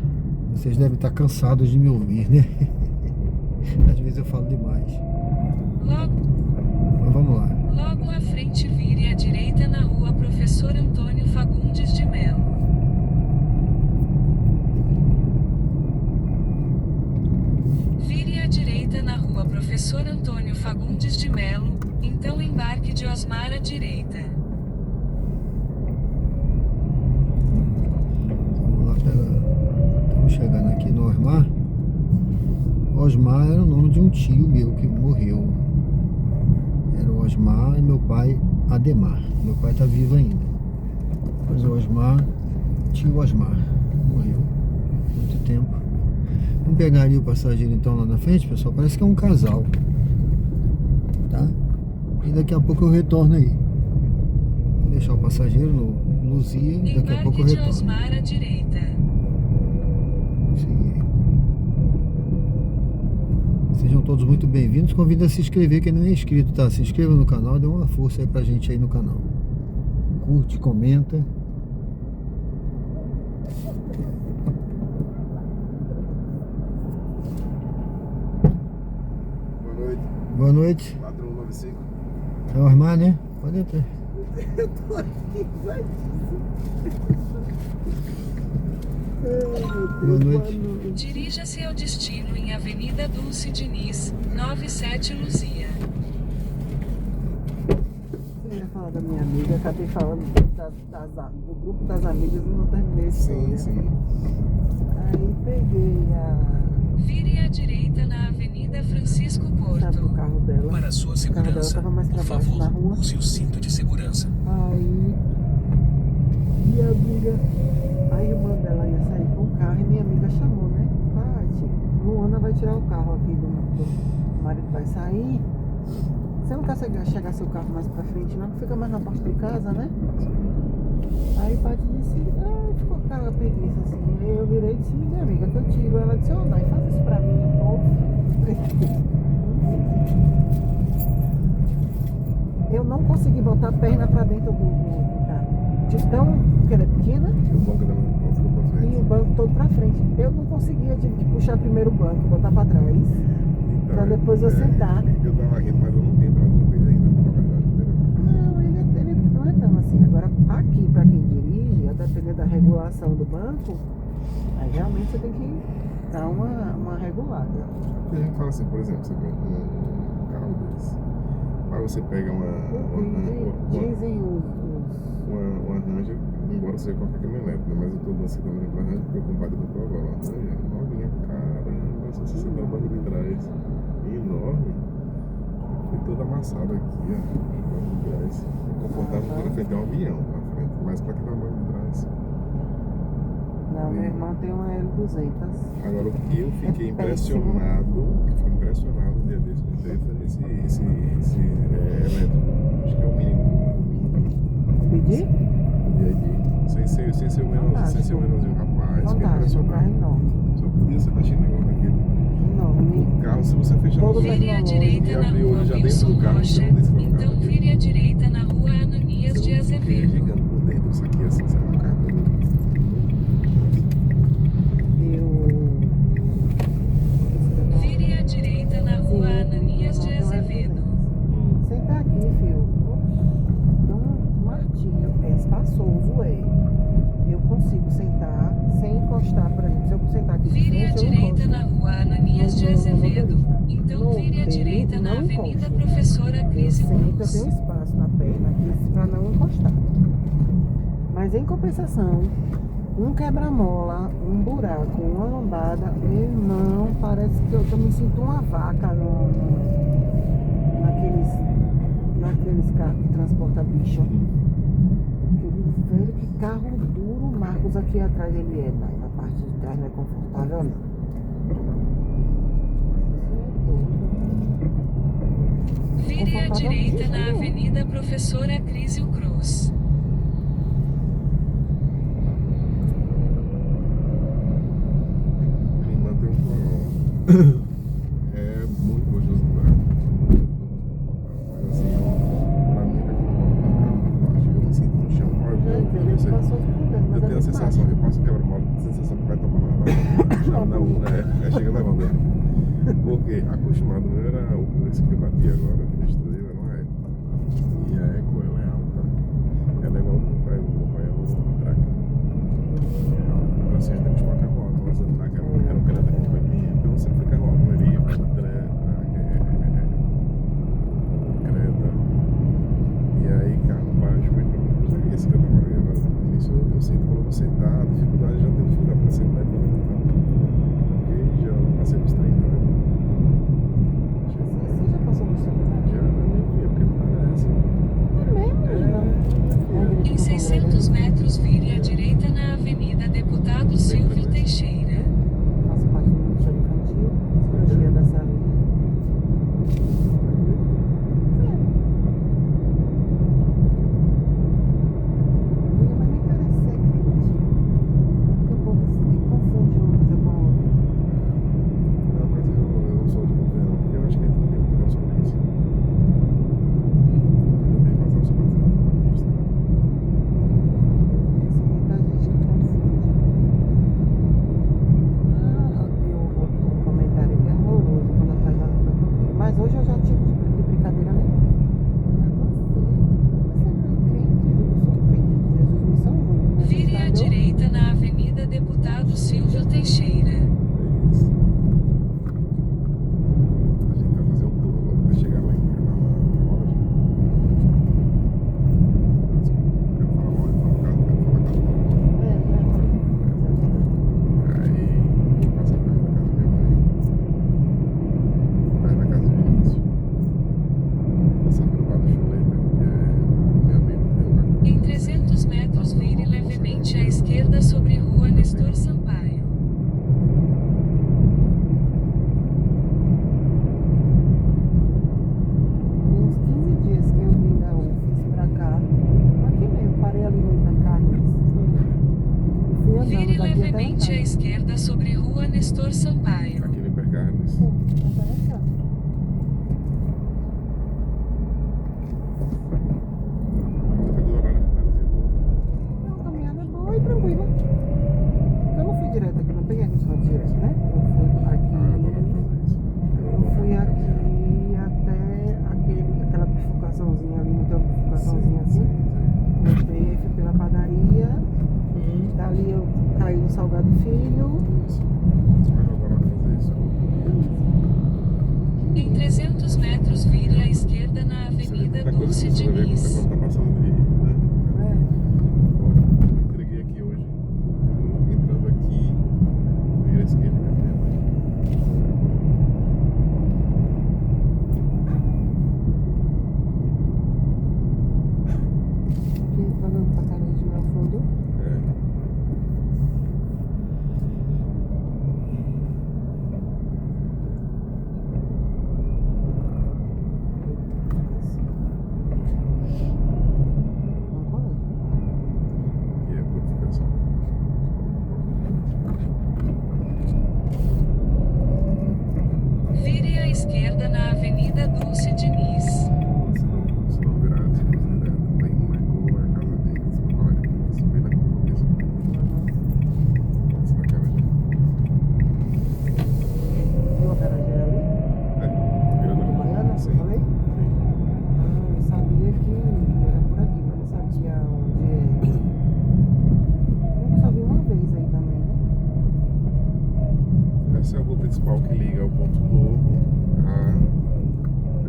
Vocês devem estar cansados de me ouvir, né? Às vezes eu falo demais. Mas vamos lá. Logo à frente, vire à direita na rua Professor Antônio Fagundes de Melo. Vire à direita na rua Professor Antônio Fagundes de Melo, então embarque de Osmar à direita. pegando aqui no Osmar. Osmar era o nome de um tio meu que morreu. Era o Osmar e meu pai Ademar. Meu pai tá vivo ainda. Mas o Osmar, tio Osmar, morreu há muito tempo. Vamos pegar ali o passageiro então lá na frente, pessoal. Parece que é um casal. Tá? E daqui a pouco eu retorno aí. Vou deixar o passageiro no Luzia e daqui a pouco eu Embarque de retorno. Osmar à direita. Seguir. Sejam todos muito bem-vindos. Convido a se inscrever quem não é inscrito, tá? Se inscreva no canal, dê uma força aí pra gente aí no canal. Curte, comenta. Boa noite. Boa noite. Padrão 95. É o Osmar, né? Pode entrar. Eu tô aqui, vai. Boa noite. Dirija-se ao destino em Avenida Dulce Diniz, 97 Luzia. Eu ia falar da minha amiga, acabei falando do grupo das amigas e não terminei esse Sim, sim. Aí peguei Vire à direita na Avenida Francisco o Porto. carro dela. Para sua O carro dela segurança, tava mais por pra baixo na favor, rua. use o cinto de segurança. Aí minha amiga, a irmã dela ia sair com o carro e minha amiga chamou, né? Paty, Luana vai tirar o carro aqui do marido vai sair. Você não quer chegar seu carro mais pra frente não? Fica mais na porta de casa, né? Aí Paty disse, ficou com aquela preguiça assim. Aí eu virei e disse, minha amiga, que eu tiro. Ela disse, não, faz isso pra mim, Eu não consegui botar a perna pra dentro do carro. De tão que ela é pequena E o banco dela não ficou pra e frente. o banco todo pra frente. Eu não conseguia, tive que puxar primeiro o banco e botar pra trás. Pra depois eu sentar. Eu tava rindo, mas eu não tenho pra correr ainda, na verdade. Não, ele não é tão assim. Agora, aqui, pra quem dirige, a depender da regulação do banco, aí realmente você tem que dar uma regulada. Porque a gente fala assim, por exemplo, você pega um carro desse. Aí você pega Dizem uma Ranger, embora seja qualquer caminhonete, né? Mas eu tô dando também pra Ranger porque o compadre comprou agora uma Ranger novinha, caramba, se você der o banco de trás, enorme, foi toda amassada aqui, ó, o banco de trás, confortável porque na frente é um avião na frente, mas pra que dar o banco de trás? Não, meu irmão tem uma L200. Agora o que eu fiquei É péssimo. impressionado um dia desse, foi esse elétrico, acho que é o mínimo. Pedir? Sem ser o menorzinho, rapaz, fiquei Fantástico, um carro impressionado. enorme. Só podia ser baixinho negócio daquele. Enorme. O carro, se você fechar Todo os mundo olhos Vire à direita e na abrir o Rua olho já dentro Wilson do carro, você Rocha. não desce do carro. Então vire à direita na Rua Ananias de É Azevedo. gigante por dentro, isso aqui assim, sabe? Um carro todo. Vire à direita na Rua Ananias de Azevedo. Sentar aqui, filho. É um martírio. É espaçoso, Eu consigo sentar sem encostar, por exemplo. Se eu sentar aqui de Vire à frente, eu direita encosto. na Rua Ananias de Azevedo. Então vire à direita na Não Avenida encosto. Professora Eu Cris sento, eu Cruz. tenho espaço na perna aqui pra não encostar. Mas em compensação, um quebra-mola, um buraco, uma lombada, meu irmão, parece que eu me sinto uma vaca naqueles carros que transportam bicho. Aquele velho, que carro duro, o Marcos aqui atrás ele é, na parte de trás não é confortável não. Vire à direita na Avenida Professora Crísio Cruz. Me mantém um forró. É muito gostoso do carro. Mas assim, pra mim é que não rola carro na parte. Eu me sinto no chão. Ele passou por dentro, mas Eu tenho a sensação, eu passo quebra-mola, a sensação que vai tomar na chega levando. Porque acostumado meu era esse que eu bati agora, que destruiu, era uma Eco. E a Eco ela é alta. Ela é igual ao meu pai é uma Tracker. Então assim, a gente acostuma carro alto, mas a Tracker era um caneta que pequenininho, então você foi carro alto, ele ia para Creta. E aí carro baixo, mas pra mim, esse que eu tava agora. No início eu sinto quando eu vou sentar, a dificuldade já tem dificuldade para sentar e para levantar. Nestor Sampaio. Tem uns 15 dias que eu vim da UFES pra cá. Aqui mesmo, parei ali no Hipercarnes. Fui andando Vire daqui até lá. levemente à esquerda sobre Rua Nestor Sampaio. Aqui no Hipercarnes. Sim, interessante. Depende do horário, É uma caminhada boa e tranquila. Eu não fui direto aqui, não peguei aqui só direto, né? Eu fui aqui até aquela bifurcaçãozinha ali, não tem uma bifurcaçãozinha assim. Voltei, fui pela padaria. Dali eu caí no Salgado Filho. Agora vai fazer isso. Em 300 metros, vire à esquerda na Avenida Dulce Diniz. Tá passando de. É. Ó, entreguei aqui hoje. Entrando aqui, vira à esquerda, né? Aqui falando pra caramba de meu fundo. Aqui é a purificação. Vire à esquerda na Avenida Dulce Diniz. Se não virar as coisas direto, bem na curva, é a casa deles. Meu colega passa bem na curva mesmo. Passa na cara já. Viu a garagem ali? Virando ali. Baiana, Sim. eu falei? Sim. Ah, eu sabia que era por aqui, mas não sabia onde é. Eu só vi uma vez aí também, né? Essa é a rua principal que liga ao ponto novo a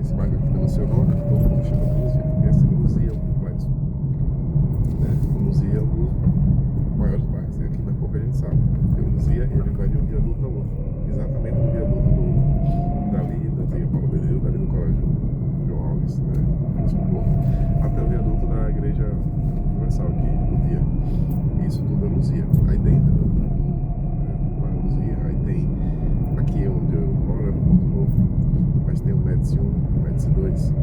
esse bairro que mencionou, que todo mundo chama de Luzia, porque esse Luzia é um complexo. Né? O Luzia é um dos maiores bairros, e aqui mas pouca gente sabe. E o Luzia, ele vai de um viaduto ao outro, exatamente do viaduto dali, da antiga Paulo Bedeu, dali do Colégio João Alves, né? Até o viaduto da Igreja Universal aqui, Luzia. Isso tudo é Luzia. Aí dentro do bairro Luzia, aí tem aqui onde eu moro, é o ponto novo, mas tem o Médici 1, o Médici 2,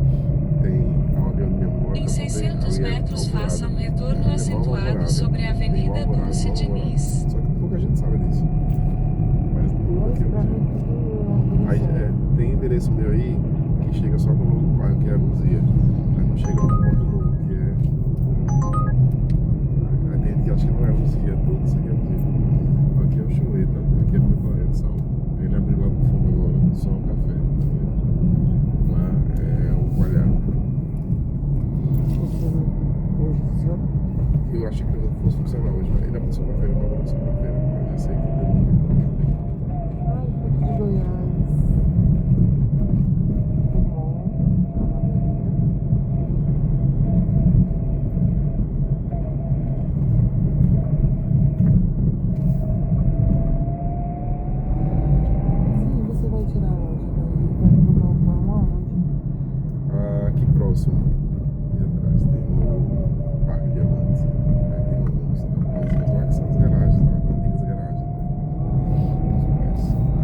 tem ali onde minha mãe Em 600 metros, faça um retorno acentuado sobre a Avenida Dulce Diniz. Só que pouca gente sabe disso. Mas tudo aqui Pra mim, tudo aí tem endereço meu aí que chega só pro novo bairro, que é a Luzia. Aí não chega no ponto novo, que é. Aí tem gente que acha que não é Luzia, tudo isso aqui é Luzia. Aqui é o Chueta, aqui é do meu colega de sal. Ele abriu lá no fundo agora, só o café. Lá é o Coalhado. hoje, senhor. Eu achei que ele fosse funcionar hoje, mas ele abriu segunda-feira, não abriu segunda-feira, mas já sei que deu. Ai, Porto de Goiás. Muito bom. Lavanderia. Sim, você vai tirar a loja daí. Vai colocar o pão aonde? Aqui próximo, ali atrás, tem o Parque Diamante. Aí tem uns lá que são as garagens, lá, antigas garagens, né?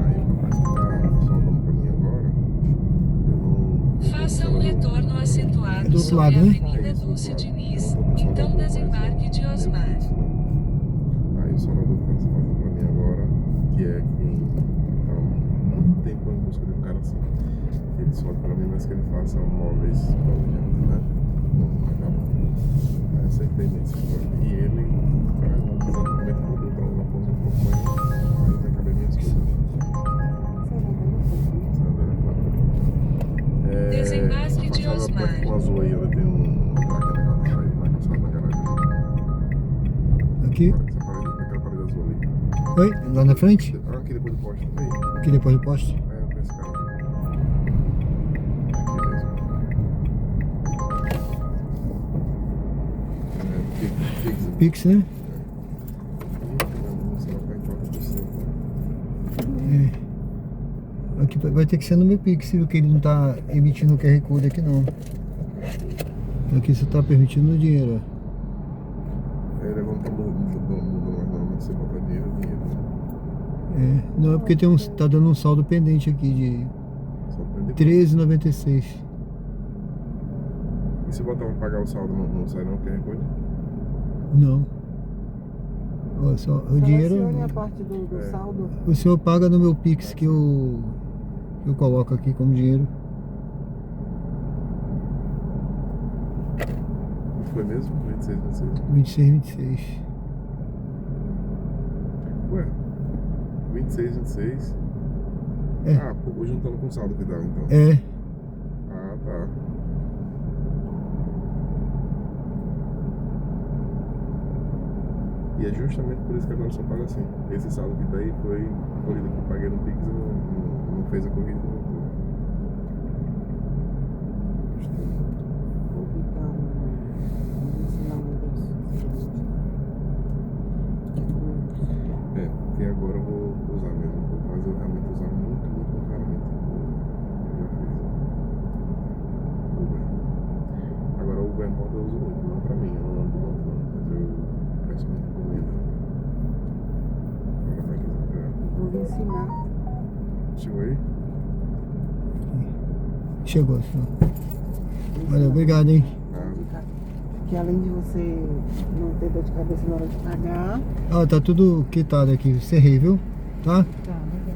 Aí o rapaz que tá soldando pra mim agora, eu não. Faça um retorno É acentuado do outro sobre lado, a né? Avenida Dulce Diniz, então desembarque de Osmar. Aí o soldador que tá fazendo pra mim agora, que é quem tá há muito tempo em busca de um cara assim, que ele solda pra mim, mas que ele faça móveis planejados, né? Não acaba. Aí acertei nesse plano. E ele, exatamente, mudou pra uma coisa um pouco mais. Aí vai caber minhas coisas. Desembarque de Osmar. Com azul aí, onde tem um aqui na calçada da garagem. Aqui. Essa parede, naquela parede azul ali. Oi? Lá na frente? Aqui depois do poste, não tem? Aqui depois do poste. É, pra esse cara aqui. Aqui mesmo. Fixa. Pix, né? É. Aqui vai ter que ser no meu Pix, viu? Que ele não tá emitindo o QR Code aqui não. Aqui você tá permitindo o dinheiro, ó. Ele levantou no você botar dinheiro. Não, é porque tá dando um saldo pendente aqui de Só prende. 13,96. E se botar pra pagar o saldo, não sai não, QR Code? Não. Ó, só, o dinheiro. Selecione a parte do saldo. O senhor paga no meu Pix que eu coloco aqui como dinheiro. Foi mesmo? 26, 26. Ué, 26. É. Ah, pô, juntando com o saldo que dava então. É. Ah, tá. E é justamente por isso que agora só paga assim. Esse saldo que tá aí foi a corrida que eu paguei no Pix e não fez a corrida. Vou clicar no ensinamento. É, porque agora eu vou usar mesmo, mas eu realmente usava muito raramente. Eu já fiz Uber. Agora o Uber moda eu uso muito, não pra mim, eu não ando muito não, mas eu peço muito comida. Agora vai quiser. Vou lhe ensinar. Chegou aí? Chegou, senhor. Valeu, obrigado, hein? Ah, Que além de você não ter dor de cabeça na hora de pagar. Ó, tá tudo quitado aqui. Cerrei, viu? Tá? Tá, legal.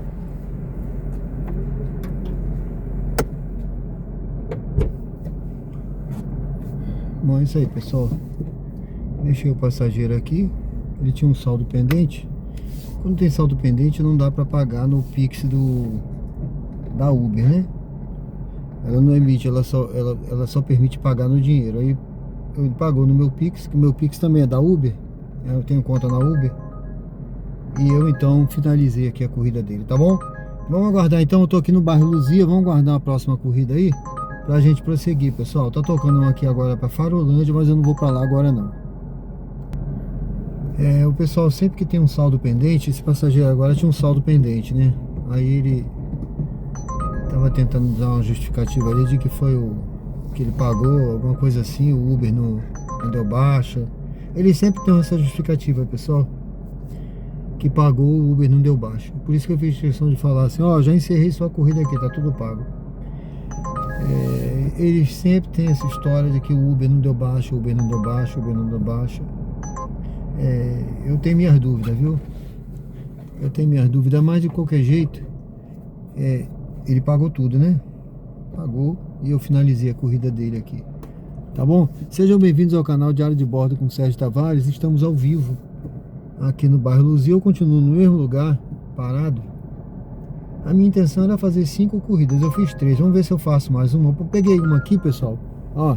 Bom, é isso aí, pessoal. Deixei o passageiro aqui. Ele tinha um saldo pendente. Quando tem saldo pendente, não dá pra pagar no Pix da Uber, né? Ela não emite, ela só permite pagar no dinheiro. Aí ele pagou no meu Pix, que o meu Pix também é da Uber. Eu tenho conta na Uber. E eu então finalizei aqui a corrida dele, tá bom? Vamos aguardar então, eu tô aqui no bairro Luzia. Vamos aguardar a próxima corrida aí pra gente prosseguir, pessoal. Tá tocando um aqui agora pra Farolândia, mas eu não vou pra lá agora não. O pessoal sempre que tem um saldo pendente, esse passageiro agora tinha um saldo pendente, né? Aí ele tava tentando dar uma justificativa ali de que foi que ele pagou, alguma coisa assim, o Uber não deu baixa. Ele sempre tem essa justificativa, pessoal, que pagou, o Uber não deu baixa. Por isso que eu fiz questão de falar assim, ó, já encerrei sua corrida aqui, tá tudo pago. Eles sempre têm essa história de que o Uber não deu baixa, o Uber não deu baixa, o Uber não deu baixa. Eu tenho minhas dúvidas, viu? Eu tenho minhas dúvidas, mas de qualquer jeito, ele pagou tudo, né? Pagou e eu finalizei a corrida dele aqui. Tá bom? Sejam bem-vindos ao canal Diário de Bordo com Sérgio Tavares. Estamos ao vivo aqui no bairro Luzia. Eu continuo no mesmo lugar, parado. A minha intenção era fazer 5 corridas, eu fiz 3. Vamos ver se eu faço mais uma. Eu peguei uma aqui, pessoal. Ó,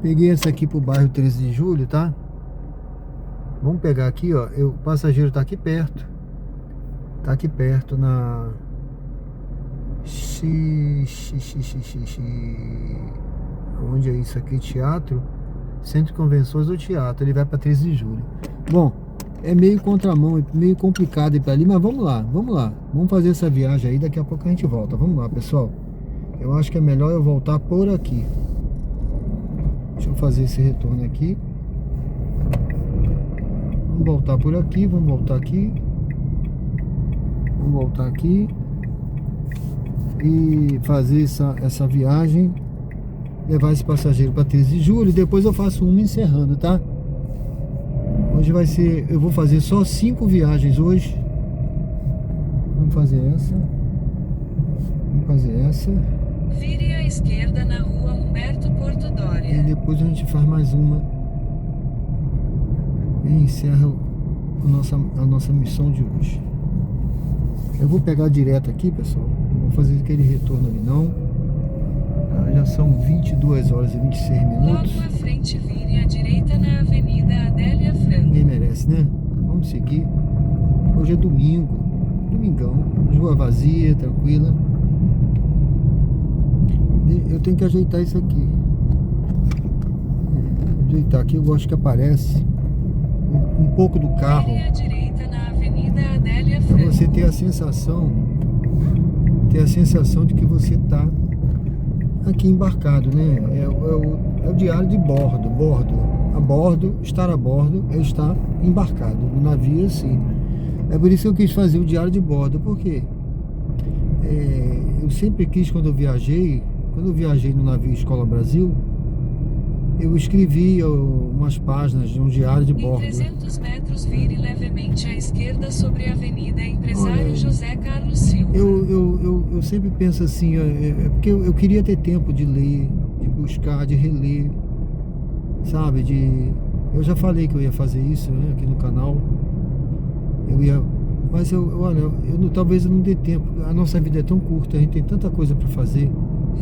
peguei essa aqui pro bairro 13 de julho, tá? Vamos pegar aqui, ó. O passageiro tá aqui perto. Tá aqui perto na... Onde é isso aqui? Teatro? Centro de Convenções ou Teatro. Ele vai para 13 de julho. Bom, é meio contramão, é meio complicado ir para ali, mas vamos lá. Vamos fazer essa viagem aí, daqui a pouco a gente volta. Vamos lá, pessoal. Eu acho que é melhor eu voltar por aqui. Deixa eu fazer esse retorno aqui. Vamos voltar por aqui, vamos voltar aqui. Vamos voltar aqui. E fazer essa viagem, levar esse passageiro para 13 de julho. Depois eu faço uma encerrando, tá? Hoje vai ser, eu vou fazer só 5 viagens hoje. Vamos fazer essa. Vire à esquerda na rua Humberto Porto E Dória. depois a gente faz mais uma e encerra a nossa missão de hoje. Eu vou pegar direto aqui, pessoal. Não vou fazer aquele retorno ali não. Já são 22 horas e 26 minutos. Logo à frente, vire à direita na Avenida Adélia Franco. Ninguém merece, né? Vamos seguir. Hoje é domingo. Domingão. Rua vazia, tranquila. Eu tenho que ajeitar isso aqui. Ajeitar aqui, eu gosto que aparece um pouco do carro. Vire à direita na Avenida Adélia Pra Franco. você ter a sensação de que você tá aqui embarcado, né? É o diário de bordo. Estar a bordo é estar embarcado. No navio, assim. É por isso que eu quis fazer o diário de bordo, porque eu sempre quis, quando eu viajei no navio Escola Brasil, eu escrevi umas páginas de um diário de Em bordo. 300 metros, vire levemente à esquerda sobre a Avenida Empresário Olha, José Carlos Silva. Eu sempre penso assim, porque eu queria ter tempo de ler, de buscar, de reler, sabe? Eu já falei que eu ia fazer isso, né, aqui no canal. Mas talvez eu não dê tempo. A nossa vida é tão curta, a gente tem tanta coisa para fazer.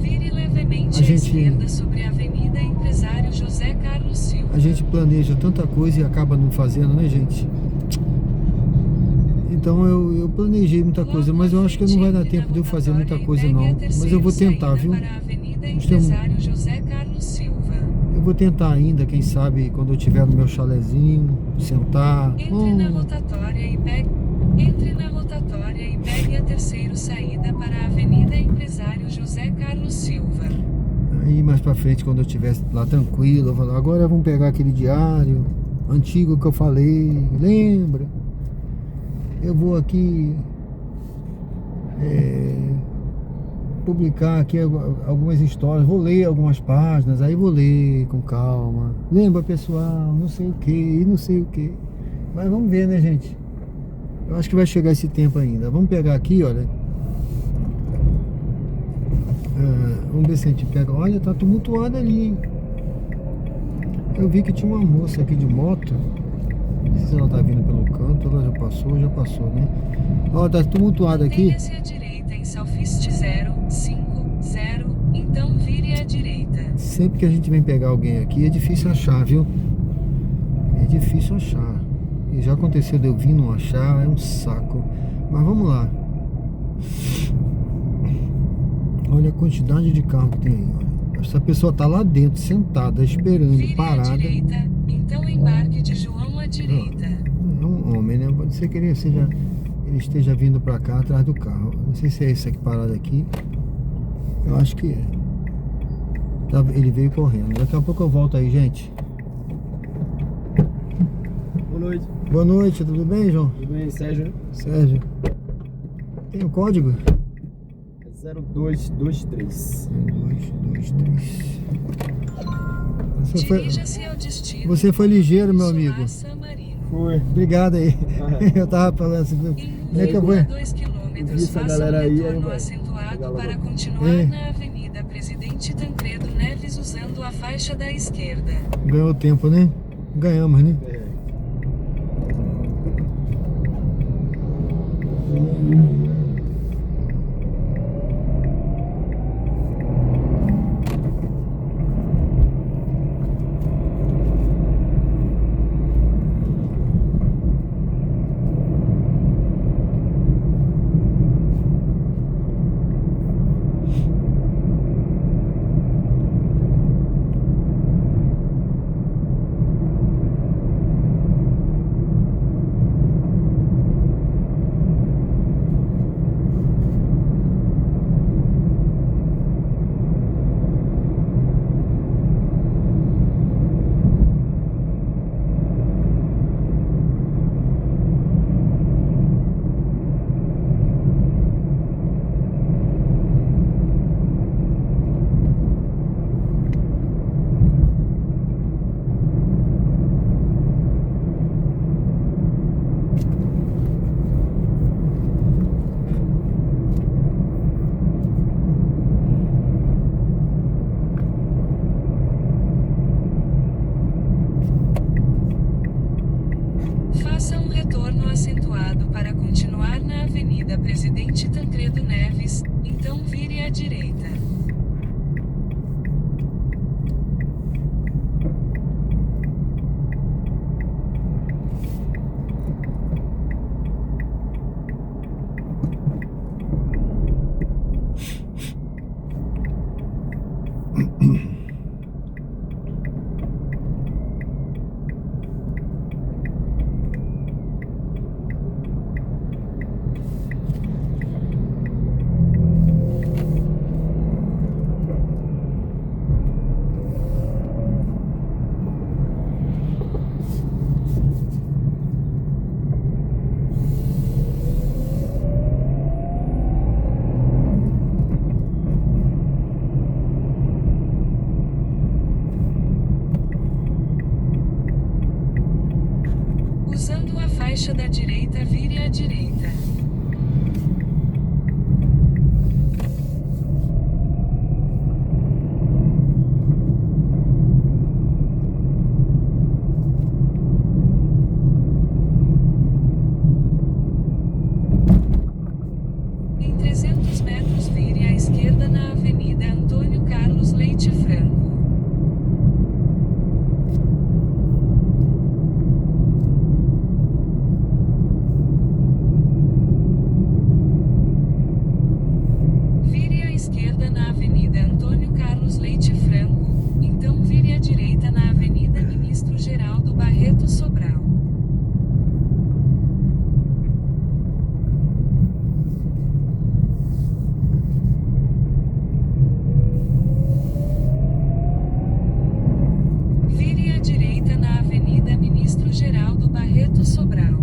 Vire levemente A à gente- esquerda sobre a Avenida Empresário José Carlos Silva. A gente planeja tanta coisa e acaba não fazendo, né, gente? Então eu planejei muita coisa, mas eu acho que não vai dar tempo de eu fazer muita coisa não. Mas eu vou tentar, viu? Para a Avenida Nós temos- Empresário José Carlos Silva. Eu vou tentar ainda, quem sabe, quando eu estiver no meu chalezinho, sentar. Entre na rotatória e pegue a terceira saída para a Avenida Empresário José Carlos Silva. Aí mais pra frente, quando eu estiver lá tranquilo, eu vou falar, agora vamos pegar aquele diário antigo que eu falei, lembra? Eu vou aqui publicar aqui algumas histórias, vou ler algumas páginas, aí vou ler com calma. Lembra, pessoal, não sei o que, e não sei o que. Mas vamos ver, né, gente? Eu acho que vai chegar esse tempo ainda. Vamos pegar aqui, olha. Vamos ver se a gente pega. Olha, tá tumultuado ali, hein? Eu vi que tinha uma moça aqui de moto. Não sei se ela tá vindo pelo canto, ela já passou, né? Ó, tá tumultuado aqui. Mantenha-se à direita em Salfist 050, então vire à direita. Sempre que a gente vem pegar alguém aqui, é difícil achar, viu? É difícil achar. E já aconteceu de eu vir não achar, é um saco. Mas vamos lá. Olha a quantidade de carro que tem aí, olha. Essa pessoa tá lá dentro, sentada, esperando, Vire à parada. direita, então embarque de João à direita. É um homem, né? Pode ser que ele esteja vindo pra cá atrás do carro. Não sei se é esse aqui parado aqui. Eu acho que é. Ele veio correndo. Daqui a pouco eu volto aí, gente. Boa noite. Boa noite, tudo bem, João? Tudo bem, Sérgio, né? Sérgio. Tem o código? É 0223. 2, 3. Dirija-se ao destino. Você foi ligeiro, meu amigo. Solar San Marino. Foi. Obrigado aí. Eu tava falando assim. Como é que eu vou? 1,2 km, Vi essa faça um galera aí, retorno vai. acentuado Legal, para legal. continuar É. na Avenida Presidente Tancredo Neves usando a faixa da esquerda. Ganhou tempo, né? Ganhamos, né? É. Faça um retorno acentuado para continuar na Avenida Presidente Tancredo Neves, então vire à direita. direita, vire à direita. Em 300 metros, vire à esquerda na Avenida Antônio Carlos Leite Franco. Vire à esquerda na Avenida Antônio Carlos Leite Franco, então vire à direita na Avenida Ministro Geraldo Barreto Sobral. Vire à direita na Avenida Ministro Geraldo Barreto Sobral.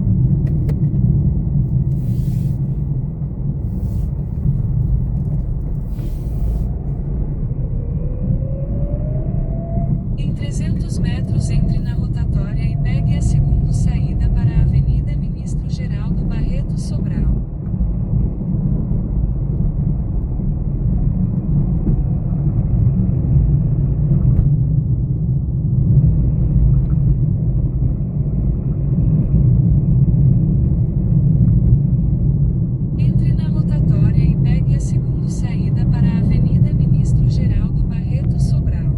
Em 300 metros, entre na rotatória e pegue a segunda saída para a Avenida Ministro Geraldo Barreto Sobral. Entre na rotatória e pegue a segunda saída para a Avenida Ministro Geraldo Barreto Sobral.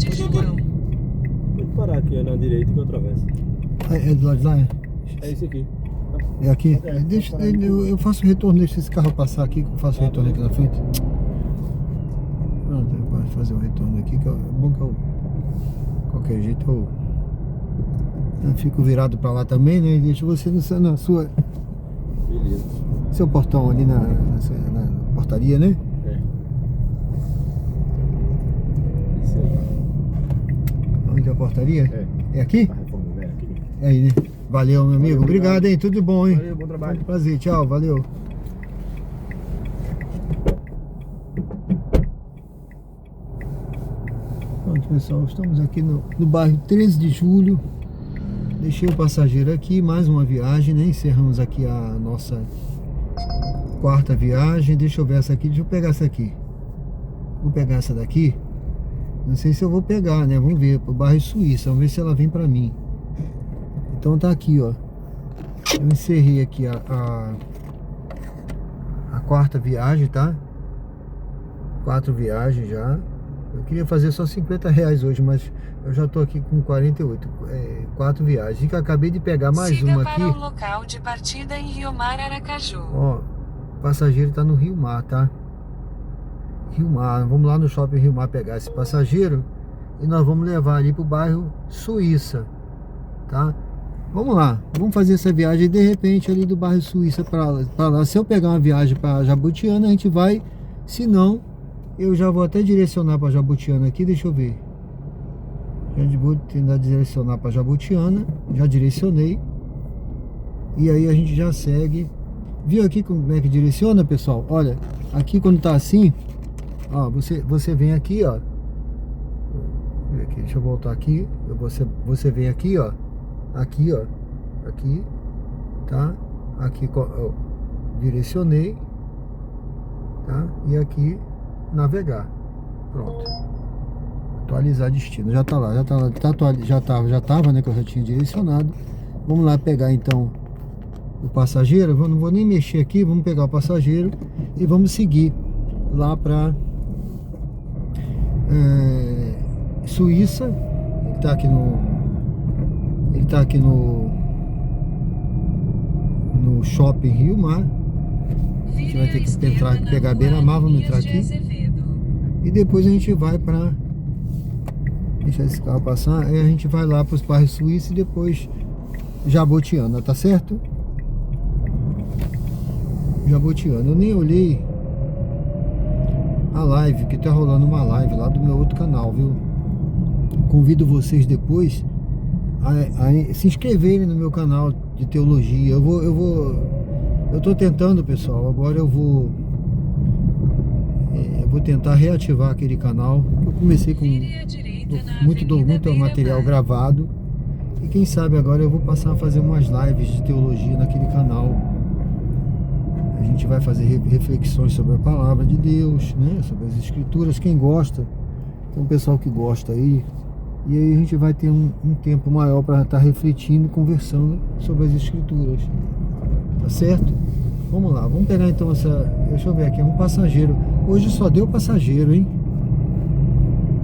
de João. Pode parar aqui na direita que eu atravesso. É do lado de lá? É esse aqui. É aqui? É, Deixa, pode parar aqui. eu faço o retorno, deixa esse carro passar aqui, que eu faço o retorno aqui na frente. Pronto, eu posso fazer o retorno aqui, que é bom que eu, qualquer jeito eu fico virado pra lá também, né? E deixo você na sua, Beleza. seu portão ali na portaria, né? É. Isso aí. Onde é a portaria? É. É aqui? Tá reformando, é aqui. É aí, né? Valeu, meu amigo. obrigado. Obrigado, hein? Tudo de bom, hein? Valeu, bom trabalho. Prazer, tchau, valeu. Pronto, pessoal, estamos aqui no bairro 13 de Julho. Deixei o passageiro aqui, mais uma viagem, né? Encerramos aqui a nossa quarta viagem. Deixa eu ver essa aqui, deixa eu pegar essa aqui. Vou pegar essa daqui. Não sei se eu vou pegar, né? Vamos ver, pro bairro Suíça, vamos ver se ela vem pra mim. Então tá aqui, ó. Eu encerrei aqui a quarta viagem, tá? 4 viagens já. Eu queria fazer só R$50 hoje, mas eu já tô aqui com 48. 4 viagens. E que eu acabei de pegar mais Siga uma para aqui. o local de partida em Rio Mar, Aracaju. Ó, o passageiro tá no Rio Mar, tá? Rio Mar. Vamos lá no shopping Rio Mar pegar esse passageiro e nós vamos levar ali pro bairro Suíça, tá? Vamos lá, vamos fazer essa viagem de repente ali do bairro Suíça para lá. Se eu pegar uma viagem para Jabutiana, a gente vai. Se não, eu já vou até direcionar para Jabutiana aqui, deixa eu ver. Já vou tentar direcionar para Jabutiana, já direcionei. E aí a gente já segue. Viu aqui como é que direciona, pessoal? Olha, aqui quando tá assim, ó, você vem aqui, ó. Deixa eu voltar aqui. Você vem aqui, ó. Aqui, ó. Aqui, tá? Aqui, ó, direcionei, tá? E aqui navegar. Pronto. Atualizar destino. Já tá lá, já tava, né, que eu já tinha direcionado. Vamos lá pegar então o passageiro. Eu não vou nem mexer aqui, vamos pegar o passageiro e vamos seguir lá para Suíça. Ele tá aqui no shopping Rio Mar. A gente vai ter que entrar, pegar a beira-mar, vamos entrar aqui. E depois a gente vai para deixar esse carro passar. Aí a gente vai lá para os bairros suíços e depois Jabutiana, tá certo? Jabutiana. Eu nem olhei a live, que tá rolando uma live lá do meu outro canal, viu? Convido vocês depois a se inscreverem no meu canal de teologia. Eu tô tentando, pessoal, agora eu vou tentar reativar aquele canal. Eu comecei com muito material gravado e quem sabe agora eu vou passar a fazer umas lives de teologia naquele canal. A gente vai fazer reflexões sobre a palavra de Deus, né? Sobre as escrituras. Quem gosta, tem um pessoal que gosta aí. E aí a gente vai ter um tempo maior para estar refletindo e conversando sobre as escrituras. Tá certo? Vamos lá, vamos pegar então essa. Deixa eu ver aqui, é um passageiro. Hoje só deu passageiro, hein?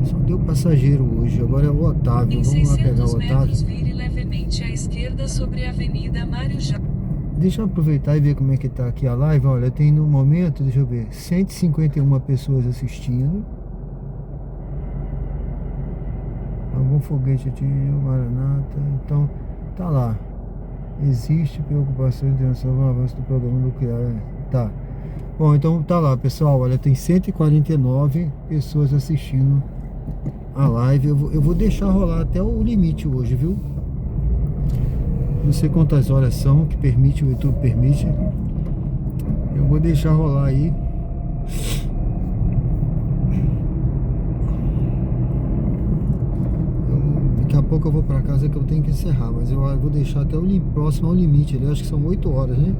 Só deu passageiro hoje. Agora é o Otávio. Vamos lá pegar o Otávio. Vire levemente à esquerda sobre a Avenida Mário Jacques. Deixa eu aproveitar e ver como é que tá aqui a live. Olha, tem no momento, deixa eu ver, 151 pessoas assistindo. Algum foguete atingiu Maranata. Então, tá lá. Existe preocupação em relação ao avanço do programa nuclear. Tá. Bom, então tá lá, pessoal. Olha, tem 149 pessoas assistindo a live. Eu vou deixar rolar até o limite hoje, viu? Não sei quantas horas são que permite, o YouTube permite. Eu vou deixar rolar aí. Daqui a pouco eu vou pra casa que eu tenho que encerrar, mas eu vou deixar até o próximo ao limite ali. Acho que são 8 horas, né?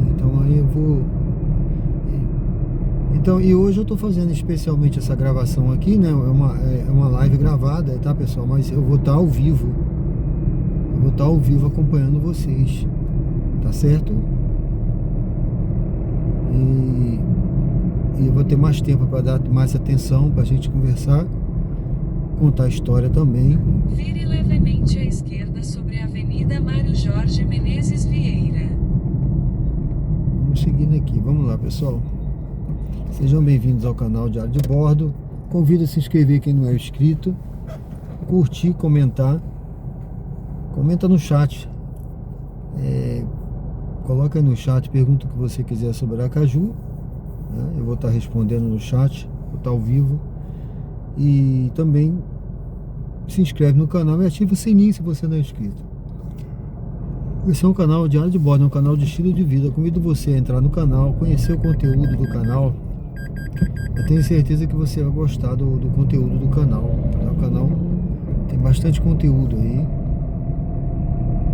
Então aí eu vou. Então, e hoje eu tô fazendo especialmente essa gravação aqui, né? É uma live gravada, tá, pessoal? Mas eu vou estar ao vivo. Eu vou estar ao vivo acompanhando vocês. Tá certo? E E eu vou ter mais tempo para dar mais atenção, para a gente conversar, contar a história também. Vire levemente à esquerda sobre a Avenida Mário Jorge Menezes Vieira. Vamos seguindo aqui, vamos lá, pessoal. Sejam bem-vindos ao canal Diário de Bordo. Convido a se inscrever quem não é inscrito, curtir, comentar. Comenta no chat. Coloca aí no chat, pergunta o que você quiser sobre Aracaju, né? Eu vou estar respondendo no chat, vou estar ao vivo. E também se inscreve no canal e ativa o sininho se você não é inscrito. Esse é um canal Diário de Bordo, é um canal de estilo de vida. Eu convido você a entrar no canal, conhecer o conteúdo do canal. Eu tenho certeza que você vai gostar do conteúdo do canal. O canal tem bastante conteúdo aí.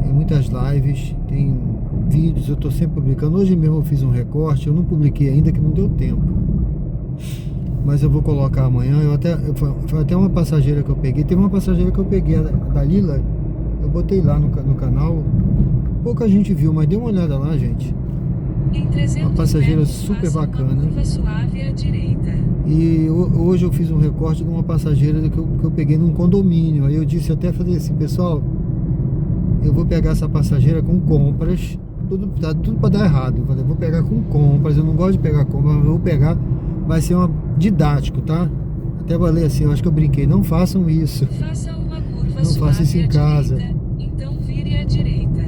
Tem muitas lives, tem vídeos, eu estou sempre publicando. Hoje mesmo eu fiz um recorte, eu não publiquei ainda que não deu tempo. Mas eu vou colocar amanhã. Foi até uma passageira que eu peguei. Teve uma passageira que eu peguei da Lila. Eu botei lá no canal. Pouca gente viu, mas dê uma olhada lá, gente. Em 300 Uma passageira metros, super faça uma bacana. curva suave à direita. E hoje eu fiz um recorte de uma passageira que eu peguei num condomínio. Aí eu disse, até falei assim, pessoal, eu vou pegar essa passageira com compras. Tá tudo para dar errado. Eu falei, vou pegar com compras. Eu não gosto de pegar compras, mas eu vou pegar. Vai ser didático, tá? Até falei assim, eu acho que eu brinquei. Não façam isso. Faça uma curva Não suave faça isso em à casa. direita, então vire à direita.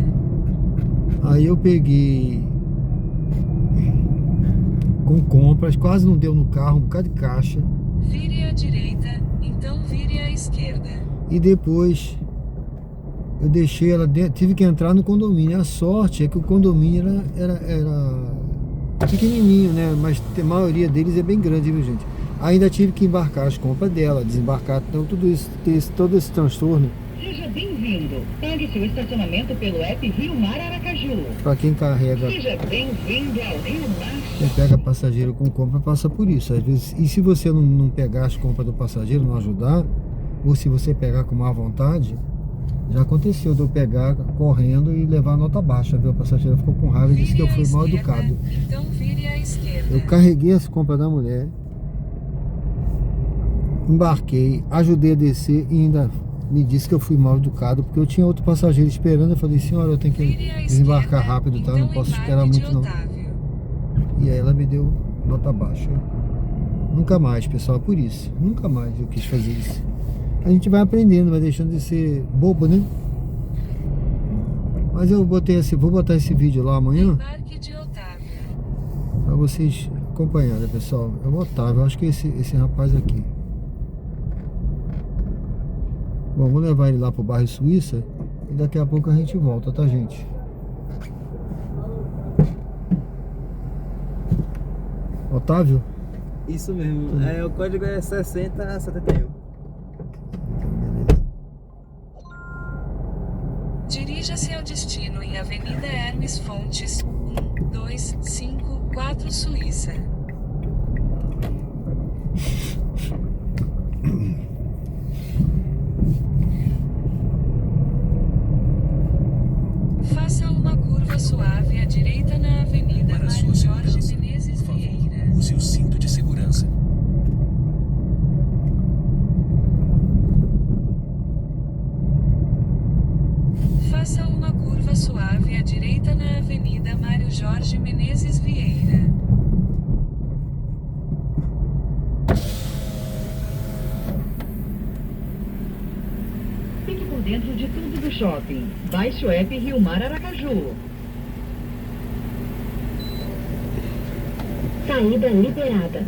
Aí eu peguei com compras, quase não deu no carro, um bocado de caixa. Vire à direita, então vire à esquerda. E depois eu deixei ela dentro, tive que entrar no condomínio. A sorte é que o condomínio era pequenininho, né? Mas a maioria deles é bem grande, viu, gente? Ainda tive que embarcar as compras dela, desembarcar, então tudo isso, todo esse transtorno. Seja bem-vindo. Pague seu estacionamento pelo app Rio Mar Aracaju. Para quem carrega, Seja bem-vindo ao Rio Mar. quem pega passageiro com compra passa por isso. Às vezes, e se você não pegar as compras do passageiro, não ajudar, ou se você pegar com má vontade, já aconteceu de eu pegar correndo e levar a nota baixa, viu? A passageira ficou com raiva e disse que eu fui mal educado. Então vire à esquerda. Eu carreguei as compras da mulher, embarquei, ajudei a descer e ainda me disse que eu fui mal educado porque eu tinha outro passageiro esperando. Eu falei, senhora, eu tenho que Vire à desembarcar esquerda, rápido, tá? então Não posso esperar embarque de muito não. Otávio. E aí ela me deu nota baixa. Nunca mais, pessoal, por isso. Nunca mais eu quis fazer isso. A gente vai aprendendo, vai deixando de ser bobo, né? Mas eu vou botar esse vídeo lá amanhã Embarque de Otávio. pra vocês acompanharem, pessoal. É o Otávio, eu acho que é esse rapaz aqui. Bom, vou levar ele lá pro bairro Suíça e daqui a pouco a gente volta, tá, gente? Otávio? Isso mesmo. O código é 6071. Dirija-se ao destino em Avenida Hermes Fontes, 1254 Suíça. Faça uma curva suave à direita na Avenida Para Mário sua Jorge segurança, Menezes por favor, Vieira. use o cinto de segurança. Faça uma curva suave à direita na Avenida Mário Jorge Menezes Vieira. Fique por dentro de tudo do shopping. Baixe o app Rio Mar Aracaju. Saída liberada.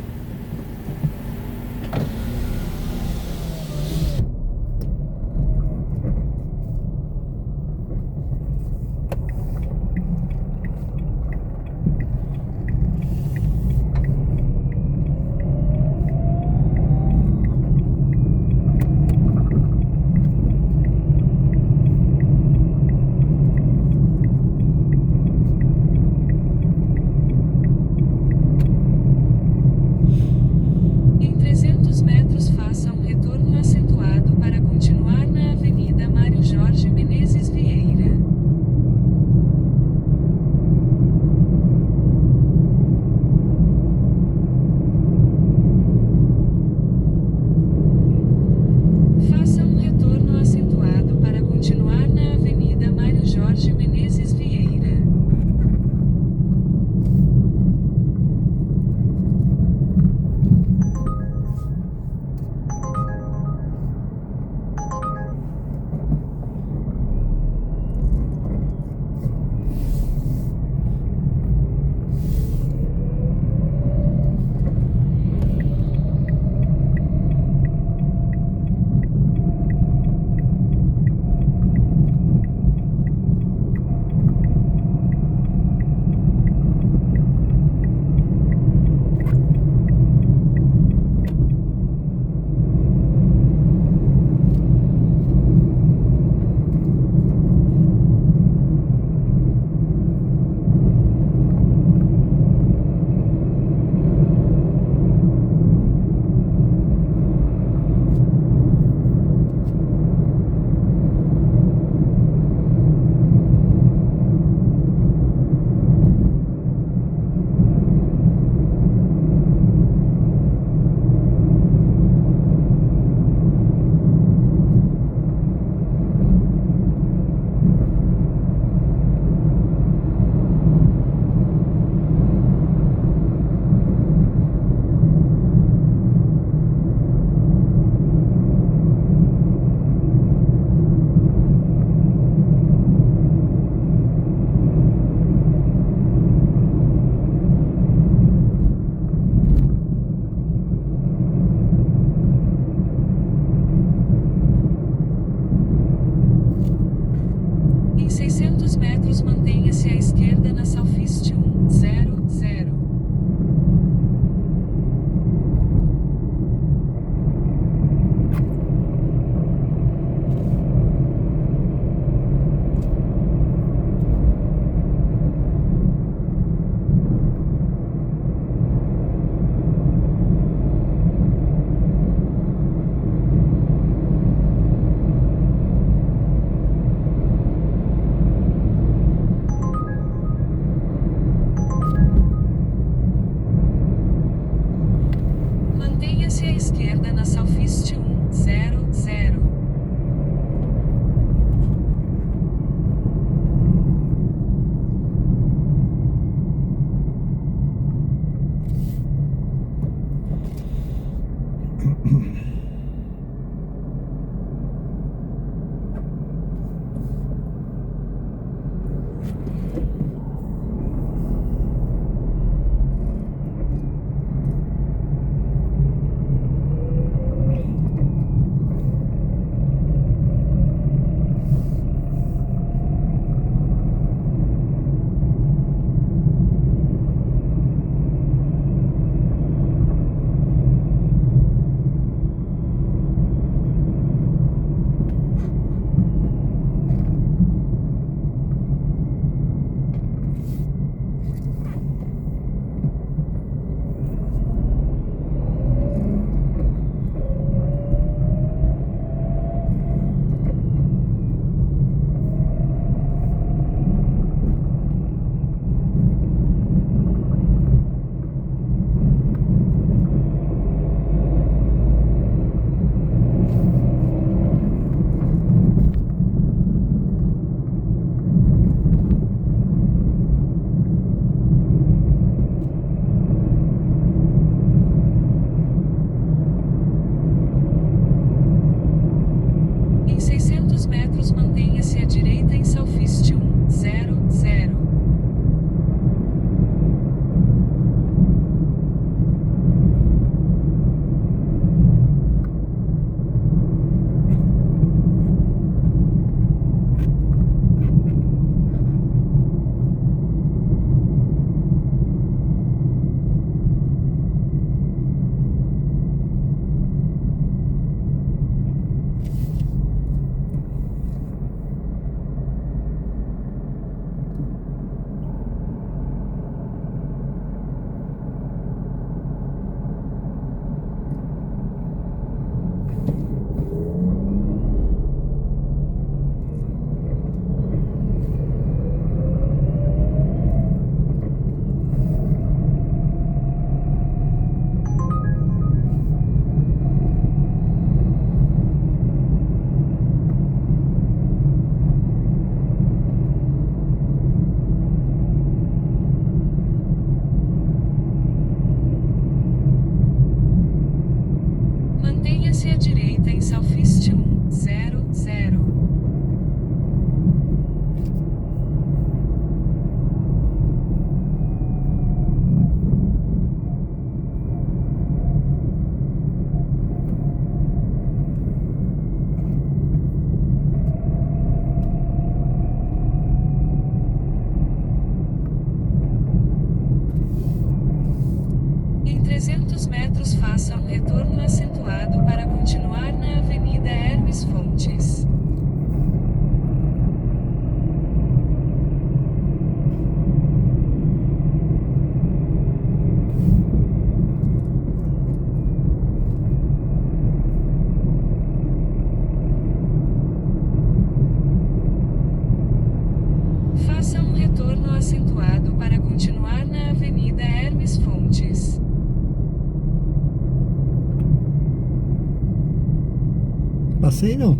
Faça um retorno acentuado para continuar na Avenida Hermes Fontes. Faça um retorno acentuado para continuar na Avenida Hermes Fontes. Passei não?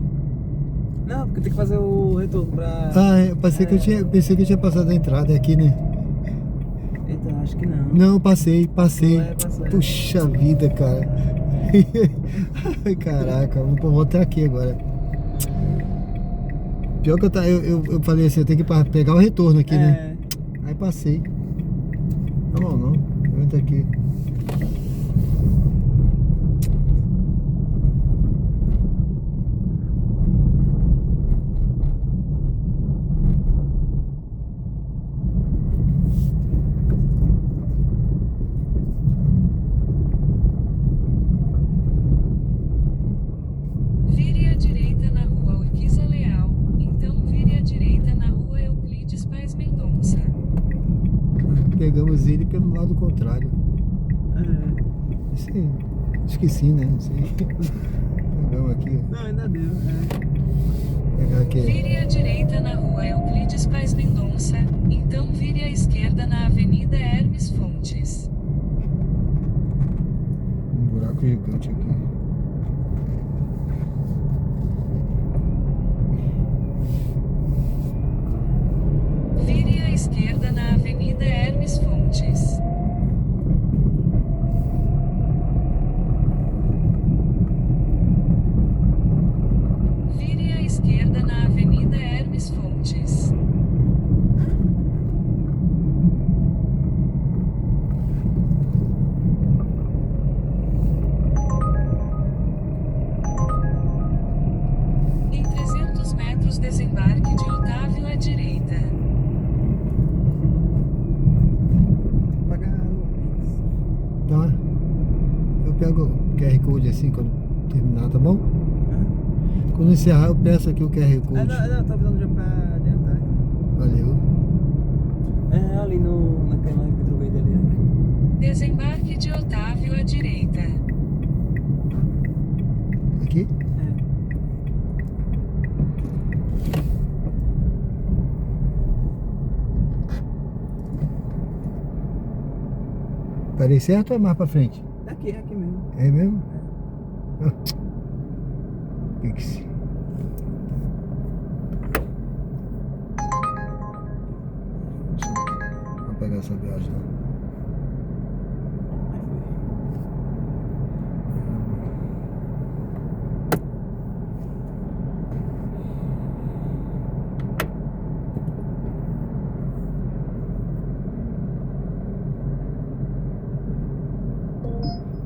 Não, porque tem que fazer o retorno pra... Ah, eu pensei que eu tinha passado a entrada aqui, né? Eita, acho que não. Não, passei. Passou. Puxa vida, cara. Ai, caraca, vou voltar aqui agora. Pior que eu falei assim, eu tenho que pegar o retorno aqui, né? Aí passei. Não. Eu entro aqui. Vire à direita na Rua Urquiza Leal, então vire à direita na Rua Euclides Paes Mendonça. Pegamos ele pelo lado contrário. Sim, esqueci, né? Não sei. Pegamos aqui. Não, ainda deu. Pegar aqui. Vire à direita na Rua Euclides Paes Mendonça, então vire à esquerda na Avenida Hermes Fontes. Um buraco gigante aqui. Vire à esquerda na Avenida Hermes Fontes. Vire à esquerda na Avenida Hermes Fontes. Em 300 metros desembarque de Otávio à direita. Tá? Eu pego o QR Code assim quando terminar, tá bom? Quando encerrar eu peço aqui o QR Code. Não, tá avisando já pra adiantar. Valeu. É, ali naquela vidro verde ali. Desembarque de Otávio à direita. Aqui? Parei certo ou é mais pra frente? Aqui mesmo. É mesmo? Pix. Vou pegar essa viagem.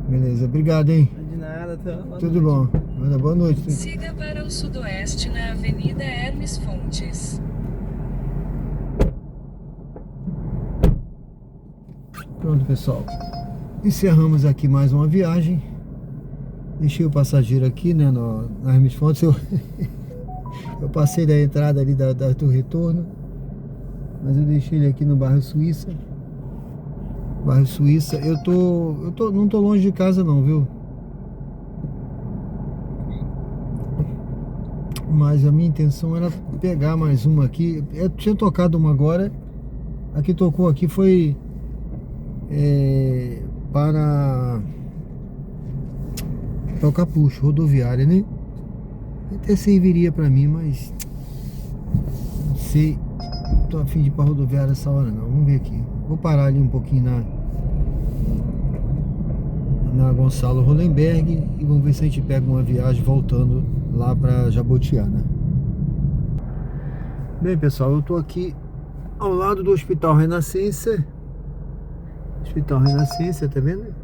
Beleza, obrigado, hein? De nada, Tudo bom. Manda boa noite. Siga para o sudoeste na Avenida Hermes Fontes. Pronto, pessoal. Encerramos aqui mais uma viagem. Deixei o passageiro aqui, né, na Hermes Fontes. Eu passei da entrada ali do retorno, mas eu deixei ele aqui no bairro Suíça. Bairro Suíça. Não tô longe de casa não, viu? Mas a minha intenção era pegar mais uma aqui. Eu tinha tocado uma agora. A que tocou aqui foi para o Capucho, rodoviária, né? Até serviria para mim, mas não sei. Tô a fim de ir para rodoviária essa hora não. Vamos ver aqui. Vou parar ali um pouquinho na Gonçalo Hollenberg e vamos ver se a gente pega uma viagem voltando lá para Jabotiana. Bem, pessoal, eu tô aqui ao lado do Hospital Renascença. Hospital Renascença, tá vendo?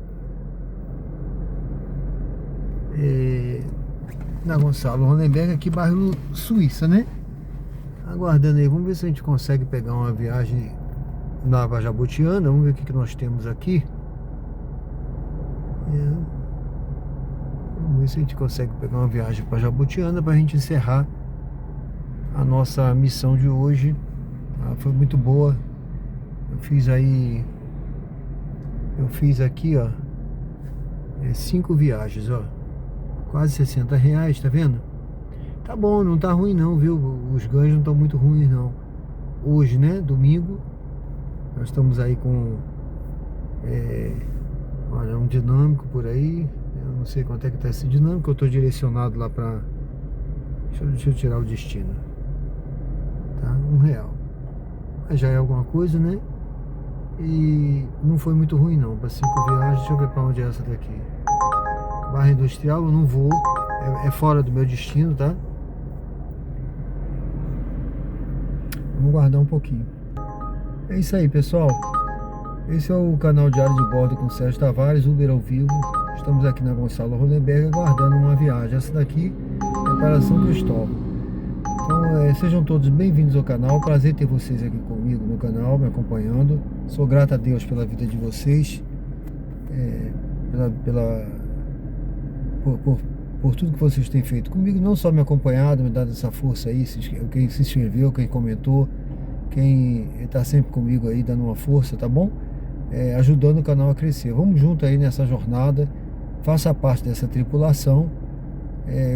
Na Gonçalo Hollenberg, aqui bairro Suíça, né? Aguardando aí, vamos ver se a gente consegue pegar uma viagem na Jabotiana. Vamos ver o que nós temos aqui. Vamos ver se a gente consegue pegar uma viagem para Jabutiana para a gente encerrar a nossa missão de hoje. Foi muito boa. Eu fiz aqui, ó, 5 viagens, ó, quase R$60, tá vendo? Tá bom, não tá ruim não, viu? Os ganhos não estão muito ruins não. Hoje, né, domingo, nós estamos aí com olha, um dinâmico por aí. Eu não sei quanto é que tá esse dinâmico. Eu tô direcionado lá pra... Deixa eu tirar o destino. Tá, R$1. Mas já é alguma coisa, né? E não foi muito ruim não, para 5 viagens. Deixa eu ver para onde é essa daqui. Barra Industrial, eu não vou, é fora do meu destino, tá? Vamos guardar um pouquinho. É isso aí, pessoal. Esse é o canal Diário de Bordo com Sérgio Tavares, Uber ao vivo. Estamos aqui na Gonçalo Rolenberg aguardando uma viagem. Essa daqui é para São Cristóvão. Então, sejam todos bem-vindos ao canal. Prazer ter vocês aqui comigo no canal, me acompanhando. Sou grato a Deus pela vida de vocês, por tudo que vocês têm feito comigo, não só me acompanhado, me dado essa força aí, quem se inscreveu, quem comentou, quem está sempre comigo aí dando uma força, tá bom? Ajudando o canal a crescer. Vamos junto aí nessa jornada, faça parte dessa tripulação.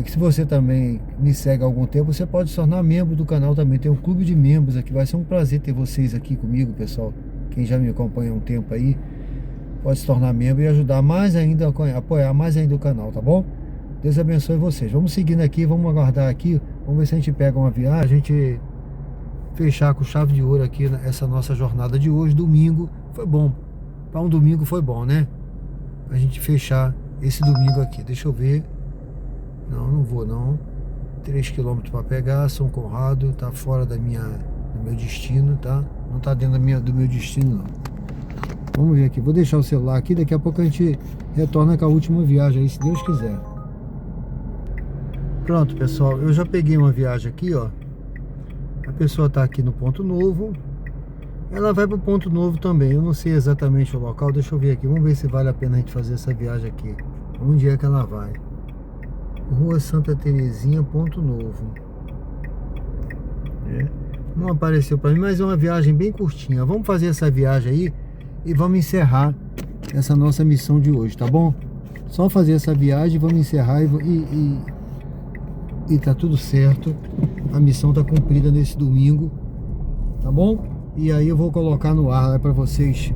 Se você também me segue há algum tempo, você pode se tornar membro do canal também. Tem um clube de membros aqui, vai ser um prazer ter vocês aqui comigo, pessoal. Quem já me acompanha há um tempo aí, pode se tornar membro e ajudar mais ainda, apoiar mais ainda o canal, tá bom? Deus abençoe vocês. Vamos seguindo aqui, vamos aguardar aqui, vamos ver se a gente pega uma viagem, a gente fechar com chave de ouro aqui essa nossa jornada de hoje. Domingo foi bom, para um domingo foi bom, né? A gente fechar esse domingo aqui. Deixa eu ver. Não vou não. 3 km para pegar, São Conrado, tá fora do meu destino, tá? Não tá dentro do meu destino não. Vamos ver aqui, vou deixar o celular aqui, daqui a pouco a gente retorna com a última viagem aí, se Deus quiser. Pronto, pessoal, eu já peguei uma viagem aqui, ó. A pessoa tá aqui no Ponto Novo. Ela vai pro Ponto Novo também, eu não sei exatamente o local, deixa eu ver aqui, vamos ver se vale a pena a gente fazer essa viagem aqui. Onde é que ela vai? Rua Santa Terezinha, Ponto Novo. Não apareceu para mim, mas é uma viagem bem curtinha. Vamos fazer essa viagem aí e vamos encerrar essa nossa missão de hoje, tá bom? Só fazer essa viagem, vamos encerrar e tá tudo certo. A missão tá cumprida nesse domingo, tá bom? E aí eu vou colocar no ar para vocês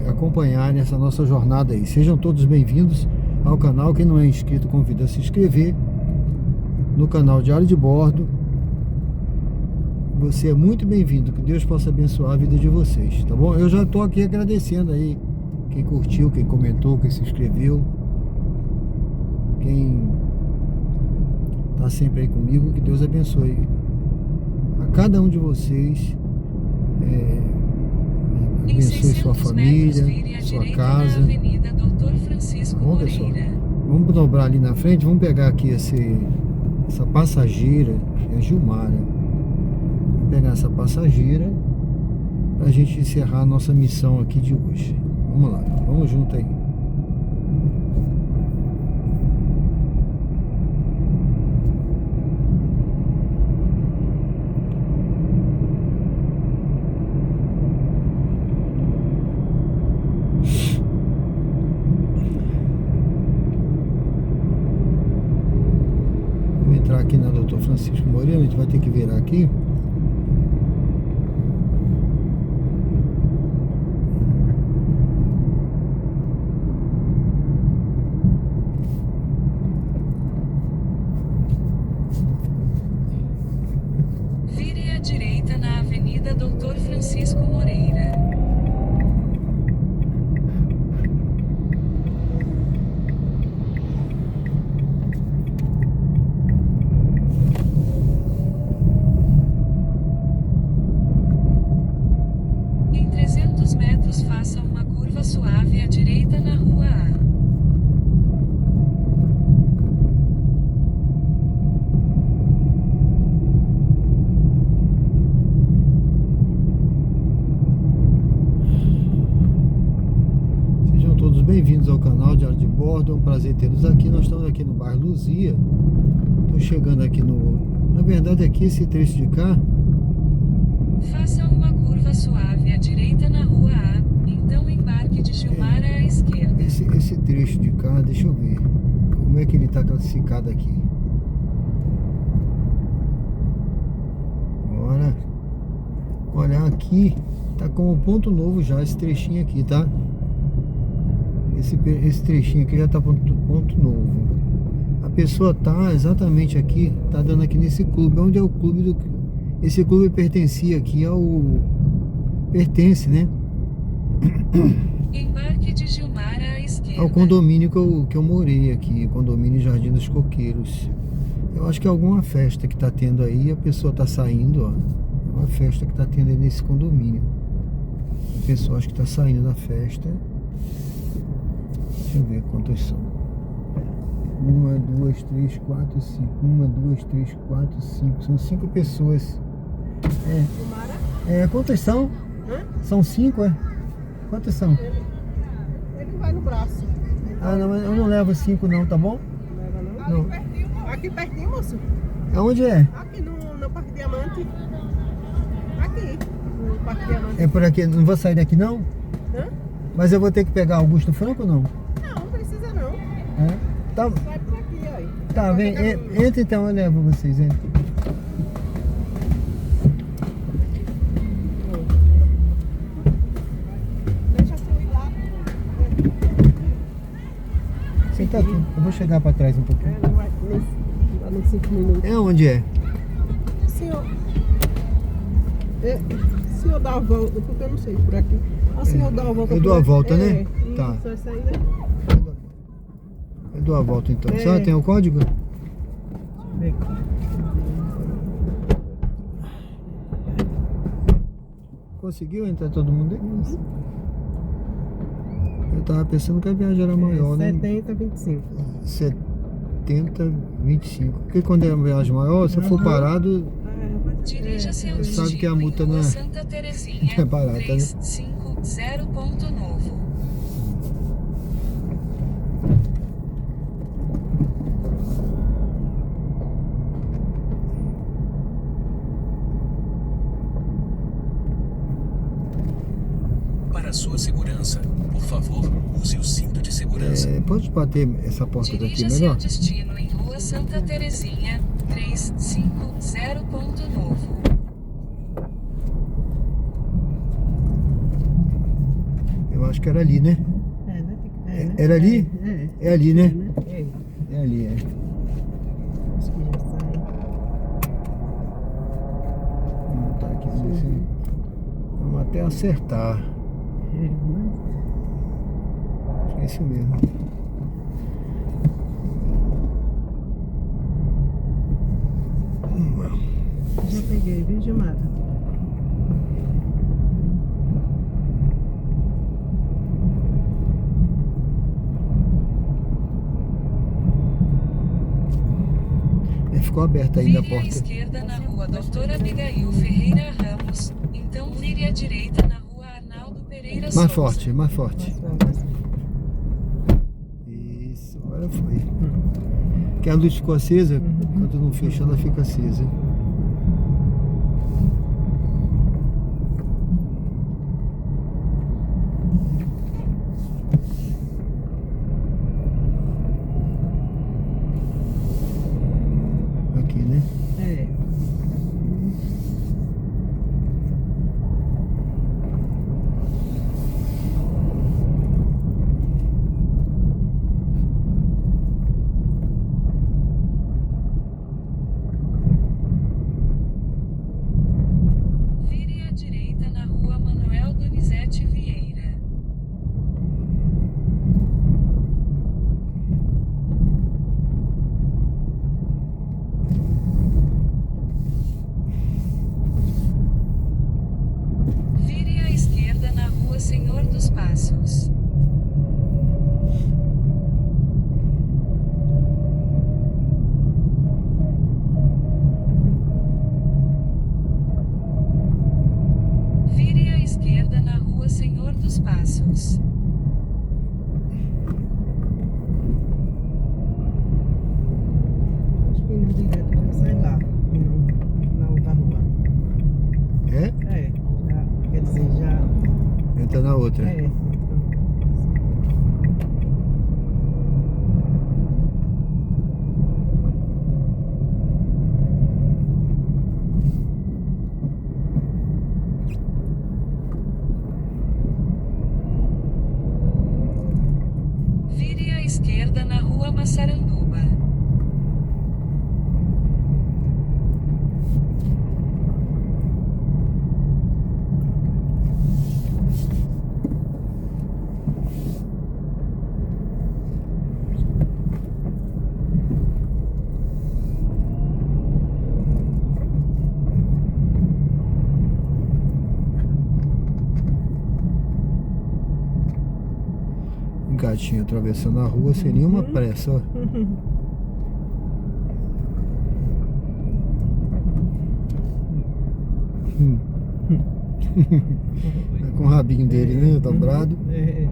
acompanharem essa nossa jornada aí. Sejam todos bem-vindos ao canal. Quem não é inscrito, convido a se inscrever no canal Diário de Bordo. Você é muito bem-vindo, que Deus possa abençoar a vida de vocês, tá bom? Eu já tô aqui agradecendo aí quem curtiu, quem comentou, quem se inscreveu, quem tá sempre aí comigo. Que Deus abençoe a cada um de vocês, abençoe sua família, sua casa. Tá bom, pessoal? Vamos dobrar ali na frente, vamos pegar aqui essa passageira, é a Gilmara. Vamos pegar essa passageira pra gente encerrar a nossa missão aqui de hoje. Vamos lá, vamos junto aí. Aqui na Dr. Francisco Moreira, a gente vai ter que virar aqui. Vire à direita na Avenida Dr. Francisco Moreira. Em 300 metros, faça uma curva suave à direita na Rua A. bem-vindos ao canal Diário de Bordo, é um prazer tê-los aqui. Nós estamos aqui no bairro Luzia. Estou chegando aqui na verdade aqui esse trecho de cá. Faça uma curva suave à direita na rua A, então embarque de Gilmar à esquerda. Esse trecho de cá, deixa eu ver como é que ele está classificado aqui. Bora. Olha, aqui tá como ponto novo já esse trechinho aqui, tá? Esse trechinho aqui já tá ponto novo. A pessoa tá exatamente aqui, tá dando aqui nesse clube. Onde é o clube do... Esse clube pertencia aqui ao... Pertence, né? Embarque de Gilmar à esquerda. Ao condomínio que eu morei aqui, condomínio Jardim dos Coqueiros. Eu acho que é alguma festa que tá tendo aí, a pessoa tá saindo, ó. É uma festa que tá tendo aí nesse condomínio. A pessoa acho que tá saindo da festa. Deixa eu ver quantos são. 1, 2, 3, 4, 5. 1, 2, 3, 4, 5. São 5 pessoas. Quantas são? São 5, é? Quantas são? Ele vai no braço. Ah, não, eu não levo 5 não, tá bom? Não. Aqui pertinho, moço. Aonde é? Aqui no Parque Diamante. Aqui, no Parque Diamante. É por aqui, não vou sair daqui não? Hã? Mas eu vou ter que pegar Augusto Franco ou não? Não precisa não. É? Tá, Vai por aqui, aí. tá, vem, entra então, eu levo vocês, entra. Deixa eu ir lá. Senta aqui, eu vou chegar pra trás um pouquinho. Não vai nos 5 minutos. É onde é? Senhor, senhor dá a volta, porque eu não sei por aqui. O senhor dá a volta. Eu dou a volta, né? Tá. Isso, essa aí, né? Eu dou a volta então. A É. senhora tem o código? Deixa eu ver aqui. Conseguiu entrar todo mundo aí? Eu tava pensando que a viagem era maior, né? 70, 25. 70, 25. Porque quando é uma viagem maior, se eu for parado, Dirija-se ao Você sabe destino que a multa em não Rua é- Santa Terezinha, é barata, né? 350 Ponto Novo. Para sua segurança, por favor, use o cinto de segurança. pode bater essa porta daqui Dirija-se melhor? ao destino em Rua Santa Terezinha, 350 Ponto Novo. Eu acho que era ali, né? Né? Era ali? É ali, né? É. É ali, é. Acho que já sai. Vamos botar aqui, vamos ver se... Vamos até acertar. Acho que é isso mesmo. Já peguei, viu, Gilmar? Ficou aberta ainda a Vire à porta. esquerda na Rua Doutora Abigail Ferreira Ramos, então vire à direita na Rua Arnaldo Pereira Souza. Mais forte, mais forte. Isso, agora foi. Que a luz ficou acesa, quando não fecha ela fica acesa. Aqui, né? É. Vire à direita na Rua Manuel Donizete Vieira. Vire à esquerda na Rua Senhor dos Passos. Vire à esquerda na Rua Senhor dos Passos. entra na outra. É. Vire à esquerda na rua Massaranduba. Um gatinho atravessando a rua seria uma pressa, ó. Com o rabinho dele, né? Dobrado. É.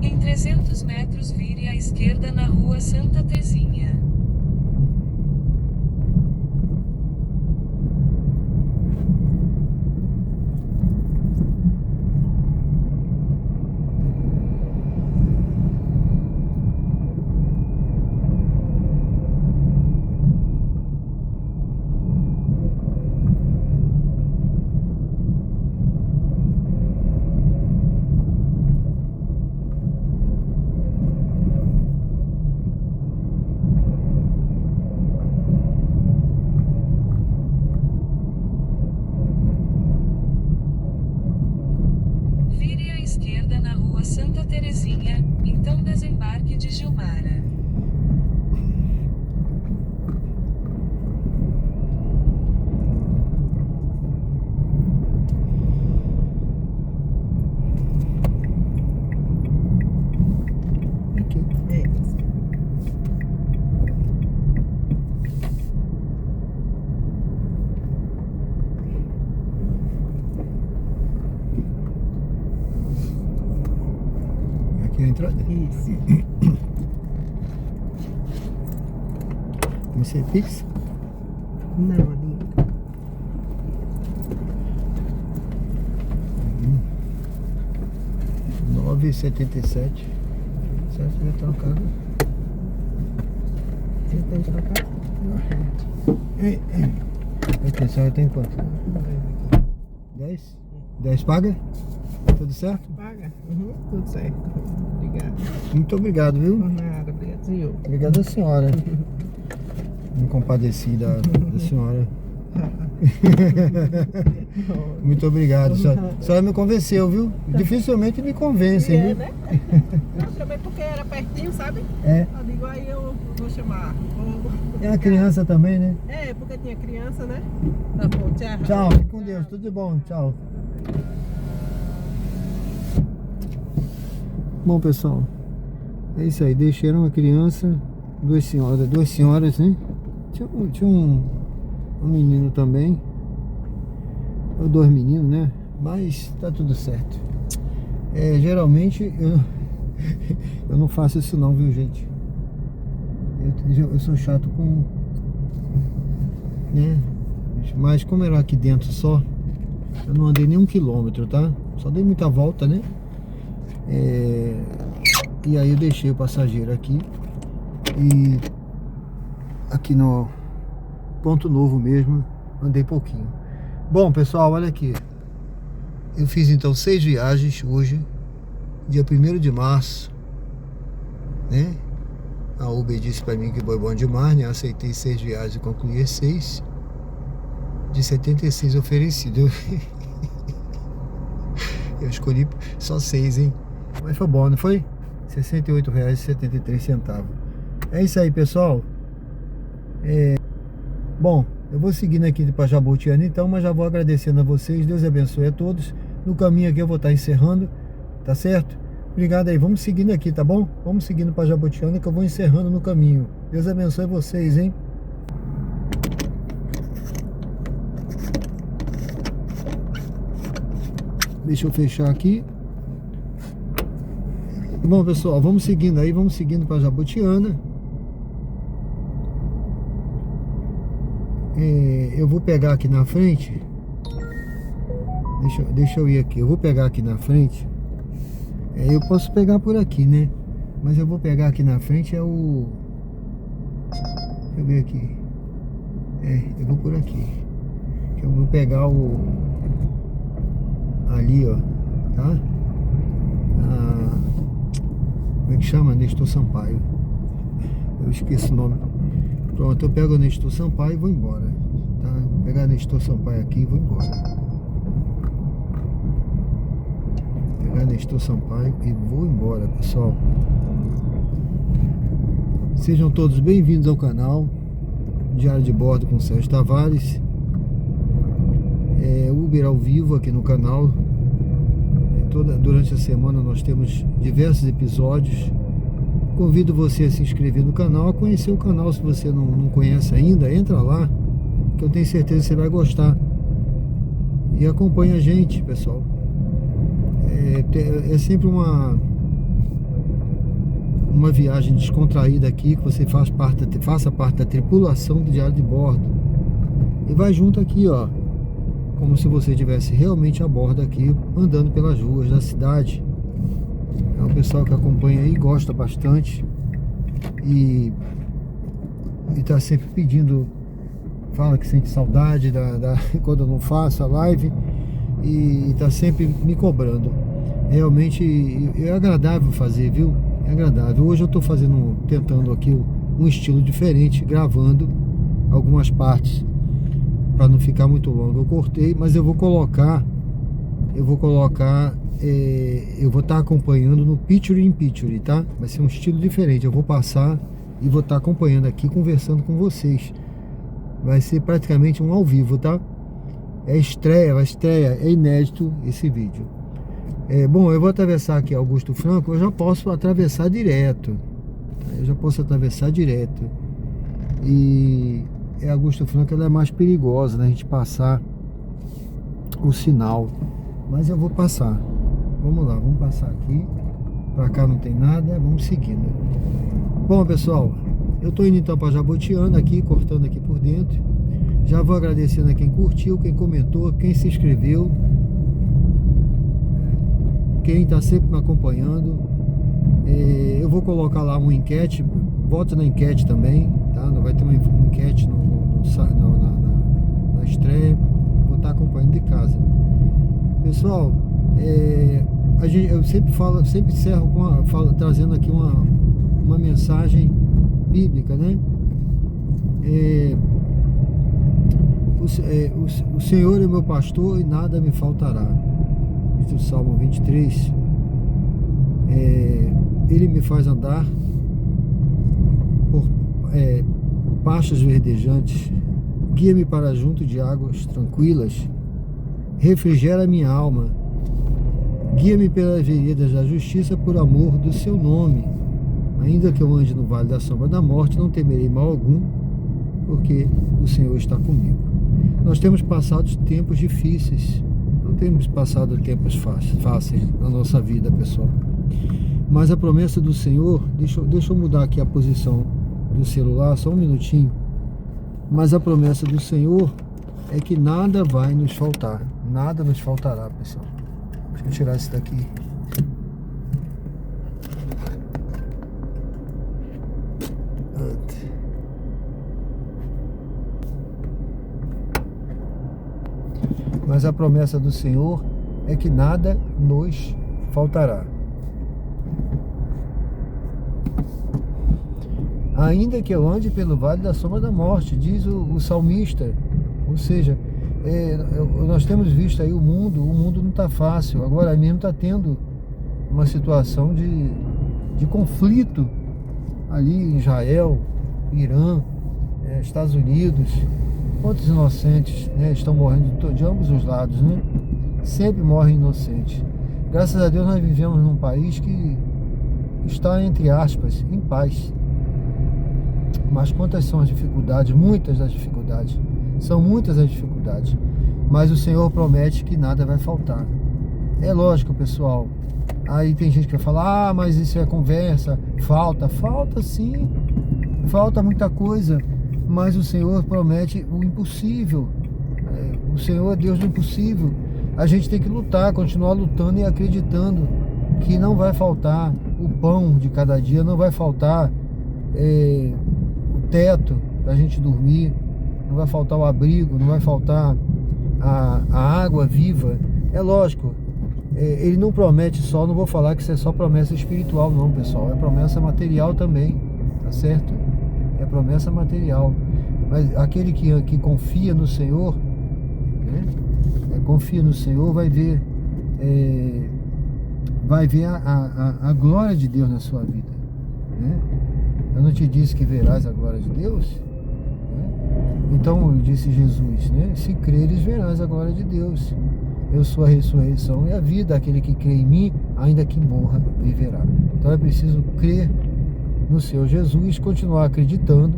Em 300 metros vire à esquerda na rua Santa Tezinha. Vire à esquerda na rua Santa Terezinha, então desembarque de Gilmara. Aqui. É. Aqui é a entrada. Isso. Você é Pix? Não, ali. Hum. 9,77. Certo? Já tá no carro. Você tem que trocar? Atenção, eu tenho quanto? 10? 10 paga? Tudo certo? Paga? Uhum, tudo certo. Obrigada. Muito obrigado, viu? Por nada, obrigado, senhor. Obrigado à senhora. Me compadeci da senhora. Muito obrigado. A senhora me convenceu, viu? Dificilmente me convencem, viu? Né? Não, também porque era pertinho, sabe? É. Eu digo, aí eu vou chamar. É a criança também, né? É, porque tinha criança, né? Tá bom, tchau. Tchau, fique com Deus. Tudo de bom. Tchau. Bom, pessoal, é isso aí. Deixaram uma criança, duas senhoras, né? Tinha um menino também, ou 2 meninos, né? Mas tá tudo certo. Geralmente eu não faço isso não, viu, gente? Eu sou chato com, né? Mas como era aqui dentro só, eu não andei nem 1 quilômetro, tá? Só dei muita volta, né? E aí eu deixei o passageiro aqui. E aqui no Ponto Novo mesmo, andei pouquinho. Bom, pessoal, olha aqui. Eu fiz então 6 viagens hoje, dia 1º de março, né? A Uber disse pra mim que foi bom demais, né? Eu aceitei 6 viagens e concluí as 6. de 76 oferecido. Eu escolhi só 6, hein? Mas foi bom, não foi? R$ 68,73. É isso aí, pessoal. Bom, eu vou seguindo aqui para Jabotiana então, mas já vou agradecendo a vocês. Deus abençoe a todos. No caminho aqui eu vou estar encerrando, tá certo? Obrigado aí, vamos seguindo aqui, tá bom? Vamos seguindo para Jabotiana que eu vou encerrando no caminho. Deus abençoe vocês, hein? Deixa eu fechar aqui. Bom, pessoal, vamos seguindo aí, vamos seguindo para Jabotiana. Eu vou pegar aqui na frente. Deixa eu ir aqui. Eu vou pegar aqui na frente. Eu posso pegar por aqui, né? Mas eu vou pegar aqui na frente deixa eu ver aqui. Eu vou por aqui. Eu vou pegar ali, ó, tá? Como é que chama? Nestor Sampaio. Eu esqueço o nome. Pronto, eu pego o Nestor Sampaio e vou embora, tá? Vou pegar Nestor Sampaio aqui e vou embora. Vou pegar Nestor Sampaio e vou embora, pessoal. Sejam todos bem-vindos ao canal Diário de Bordo com Sérgio Tavares. Uber ao vivo aqui no canal. Durante a semana nós temos diversos episódios. Convido você a se inscrever no canal, a conhecer o canal. Se você não conhece ainda, entra lá, que eu tenho certeza que você vai gostar. E acompanha a gente, pessoal. É sempre uma viagem descontraída aqui, que você faça parte da tripulação do Diário de Bordo. E vai junto aqui, ó, como se você estivesse realmente a bordo aqui, andando pelas ruas da cidade. É o pessoal que acompanha aí, gosta bastante e tá sempre pedindo, fala que sente saudade quando eu não faço a live e tá sempre me cobrando. Realmente é agradável fazer, viu? É agradável. Hoje eu tô tentando aqui um estilo diferente, gravando algumas partes para não ficar muito longo. Eu cortei, mas eu vou estar acompanhando no Picture in Picture, tá? Vai ser um estilo diferente. Eu vou passar e vou estar acompanhando aqui, conversando com vocês. Vai ser praticamente um ao vivo, tá? É inédito esse vídeo. Bom, eu vou atravessar aqui Augusto Franco. Eu já posso atravessar direto. E Augusto Franco, ela é mais perigosa, né? A gente passar o sinal. Mas eu vou passar. Vamos lá, vamos passar aqui. Pra cá não tem nada, vamos seguindo. Bom, pessoal, eu tô indo então pra Jabotiana aqui, cortando aqui por dentro. Já vou agradecendo a quem curtiu, quem comentou, quem se inscreveu, quem tá sempre me acompanhando. Eu vou colocar lá uma enquete, voto na enquete também, tá? Vai ter uma enquete na estreia. Eu vou estar acompanhando de casa. Pessoal, eu sempre encerro trazendo aqui uma mensagem bíblica, né? O Senhor é meu pastor e nada me faltará. Diz o Salmo 23. Ele me faz andar por pastos verdejantes, guia-me para junto de águas tranquilas, refrigera minha alma, guia-me pelas veredas da justiça por amor do seu nome. Ainda que eu ande no vale da sombra da morte, não temerei mal algum, porque o Senhor está comigo. Nós temos passado tempos difíceis, não temos passado tempos fáceis na nossa vida, pessoal. Mas a promessa do Senhor, deixa eu mudar aqui a posição do celular, só um minutinho. Mas a promessa do Senhor é que nada vai nos faltar, nada nos faltará, pessoal. Deixa eu tirar isso daqui. Mas a promessa do Senhor é que nada nos faltará. Ainda que eu ande pelo vale da sombra da morte, diz o salmista. Ou seja, Nós temos visto aí o mundo não está fácil. Agora mesmo está tendo uma situação de conflito ali em Israel, Irã, Estados Unidos. Quantos inocentes, né, estão morrendo de ambos os lados, né? Sempre morrem inocentes. Graças a Deus nós vivemos num país que está, entre aspas, em paz. Mas quantas são as dificuldades? Muitas das dificuldades. São muitas as dificuldades. Mas o Senhor promete que nada vai faltar. É lógico, pessoal. Aí tem gente que vai falar, mas isso é conversa. Falta sim. Falta muita coisa. Mas o Senhor promete o impossível. O Senhor é Deus do impossível. A gente tem que lutar, continuar lutando e acreditando que não vai faltar o pão de cada dia, não vai faltar o teto para a gente dormir, não vai faltar o abrigo, não vai faltar a água viva. É lógico, ele não promete só, não vou falar que isso é só promessa espiritual não, pessoal, é promessa material também, tá certo? É promessa material, mas aquele que confia no Senhor, né? Confia no Senhor, vai ver a glória de Deus na sua vida, né? Eu não te disse que verás a glória de Deus, né? Então disse Jesus, né? Se creres verás a glória de Deus. Eu sou a ressurreição e a vida. Aquele que crê em mim, ainda que morra, viverá. Então é preciso crer no Senhor Jesus, continuar acreditando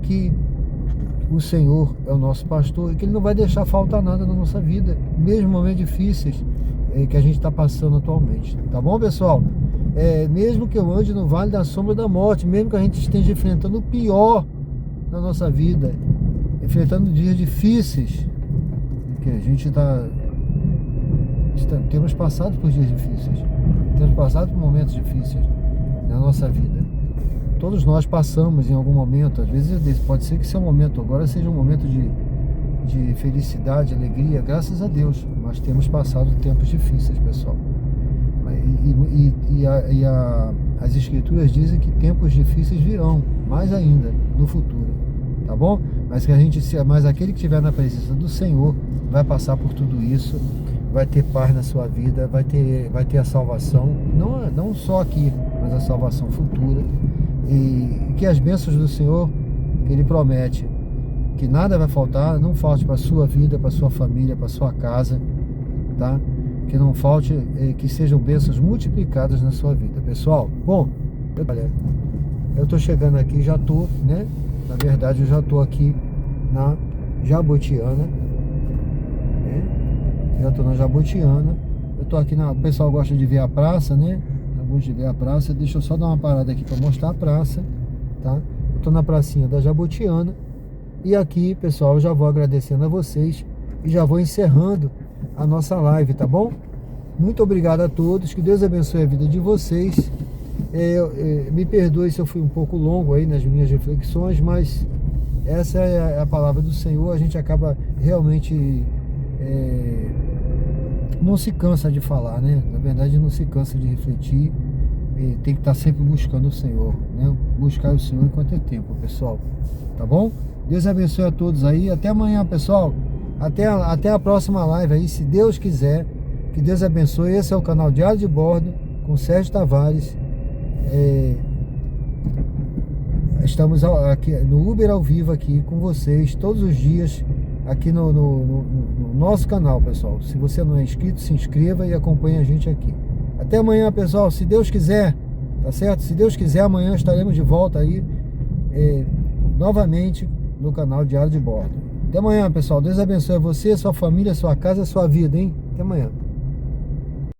que o Senhor é o nosso pastor e que Ele não vai deixar faltar nada na nossa vida, mesmo em momentos difíceis que a gente está passando atualmente. Tá bom, pessoal? Mesmo que eu ande no vale da sombra da morte, mesmo que a gente esteja enfrentando o pior na nossa vida, enfrentando dias difíceis, que a gente temos passado por dias difíceis, temos passado por momentos difíceis na nossa vida. Todos nós passamos em algum momento, às vezes pode ser que seu momento agora seja um momento de felicidade, alegria, graças a Deus, mas temos passado tempos difíceis, pessoal. As escrituras dizem que tempos difíceis virão, mais ainda, no futuro, tá bom? Mas aquele que estiver na presença do Senhor vai passar por tudo isso, vai ter paz na sua vida, vai ter a salvação, não só aqui, mas a salvação futura. E que as bênçãos do Senhor, que Ele promete, que nada vai faltar, não falte para a sua vida, para a sua família, para a sua casa, tá? Que não falte, que sejam bênçãos multiplicadas na sua vida, pessoal. Bom, eu estou chegando aqui, já estou, né? Na verdade, eu já estou aqui na Jabotiana, né? Já estou na Jabotiana. Eu estou aqui o pessoal gosta de ver a praça, né? De ver a praça, deixa eu só dar uma parada aqui para mostrar a praça, tá? Eu tô na pracinha da Jabotiana e aqui, pessoal, eu já vou agradecendo a vocês e já vou encerrando a nossa live, tá bom? Muito obrigado a todos, que Deus abençoe a vida de vocês. Me perdoe se eu fui um pouco longo aí nas minhas reflexões, mas essa é a palavra do Senhor. A gente acaba realmente não se cansa de falar, né? Na verdade, não se cansa de refletir. Tem que estar sempre buscando o Senhor, né? Buscar o Senhor enquanto é tempo, pessoal. Tá bom? Deus abençoe a todos aí. Até amanhã, pessoal. Até a próxima live aí, se Deus quiser. Que Deus abençoe. Esse é o canal Diário de Bordo com Sérgio Tavares. Estamos aqui no Uber ao vivo aqui com vocês todos os dias aqui no nosso canal, pessoal. Se você não é inscrito, se inscreva e acompanhe a gente aqui. Até amanhã, pessoal, se Deus quiser, tá certo? Se Deus quiser, amanhã estaremos de volta aí novamente no canal Diário de Bordo. Até amanhã, pessoal. Deus abençoe você, sua família, sua casa, sua vida, hein? Até amanhã.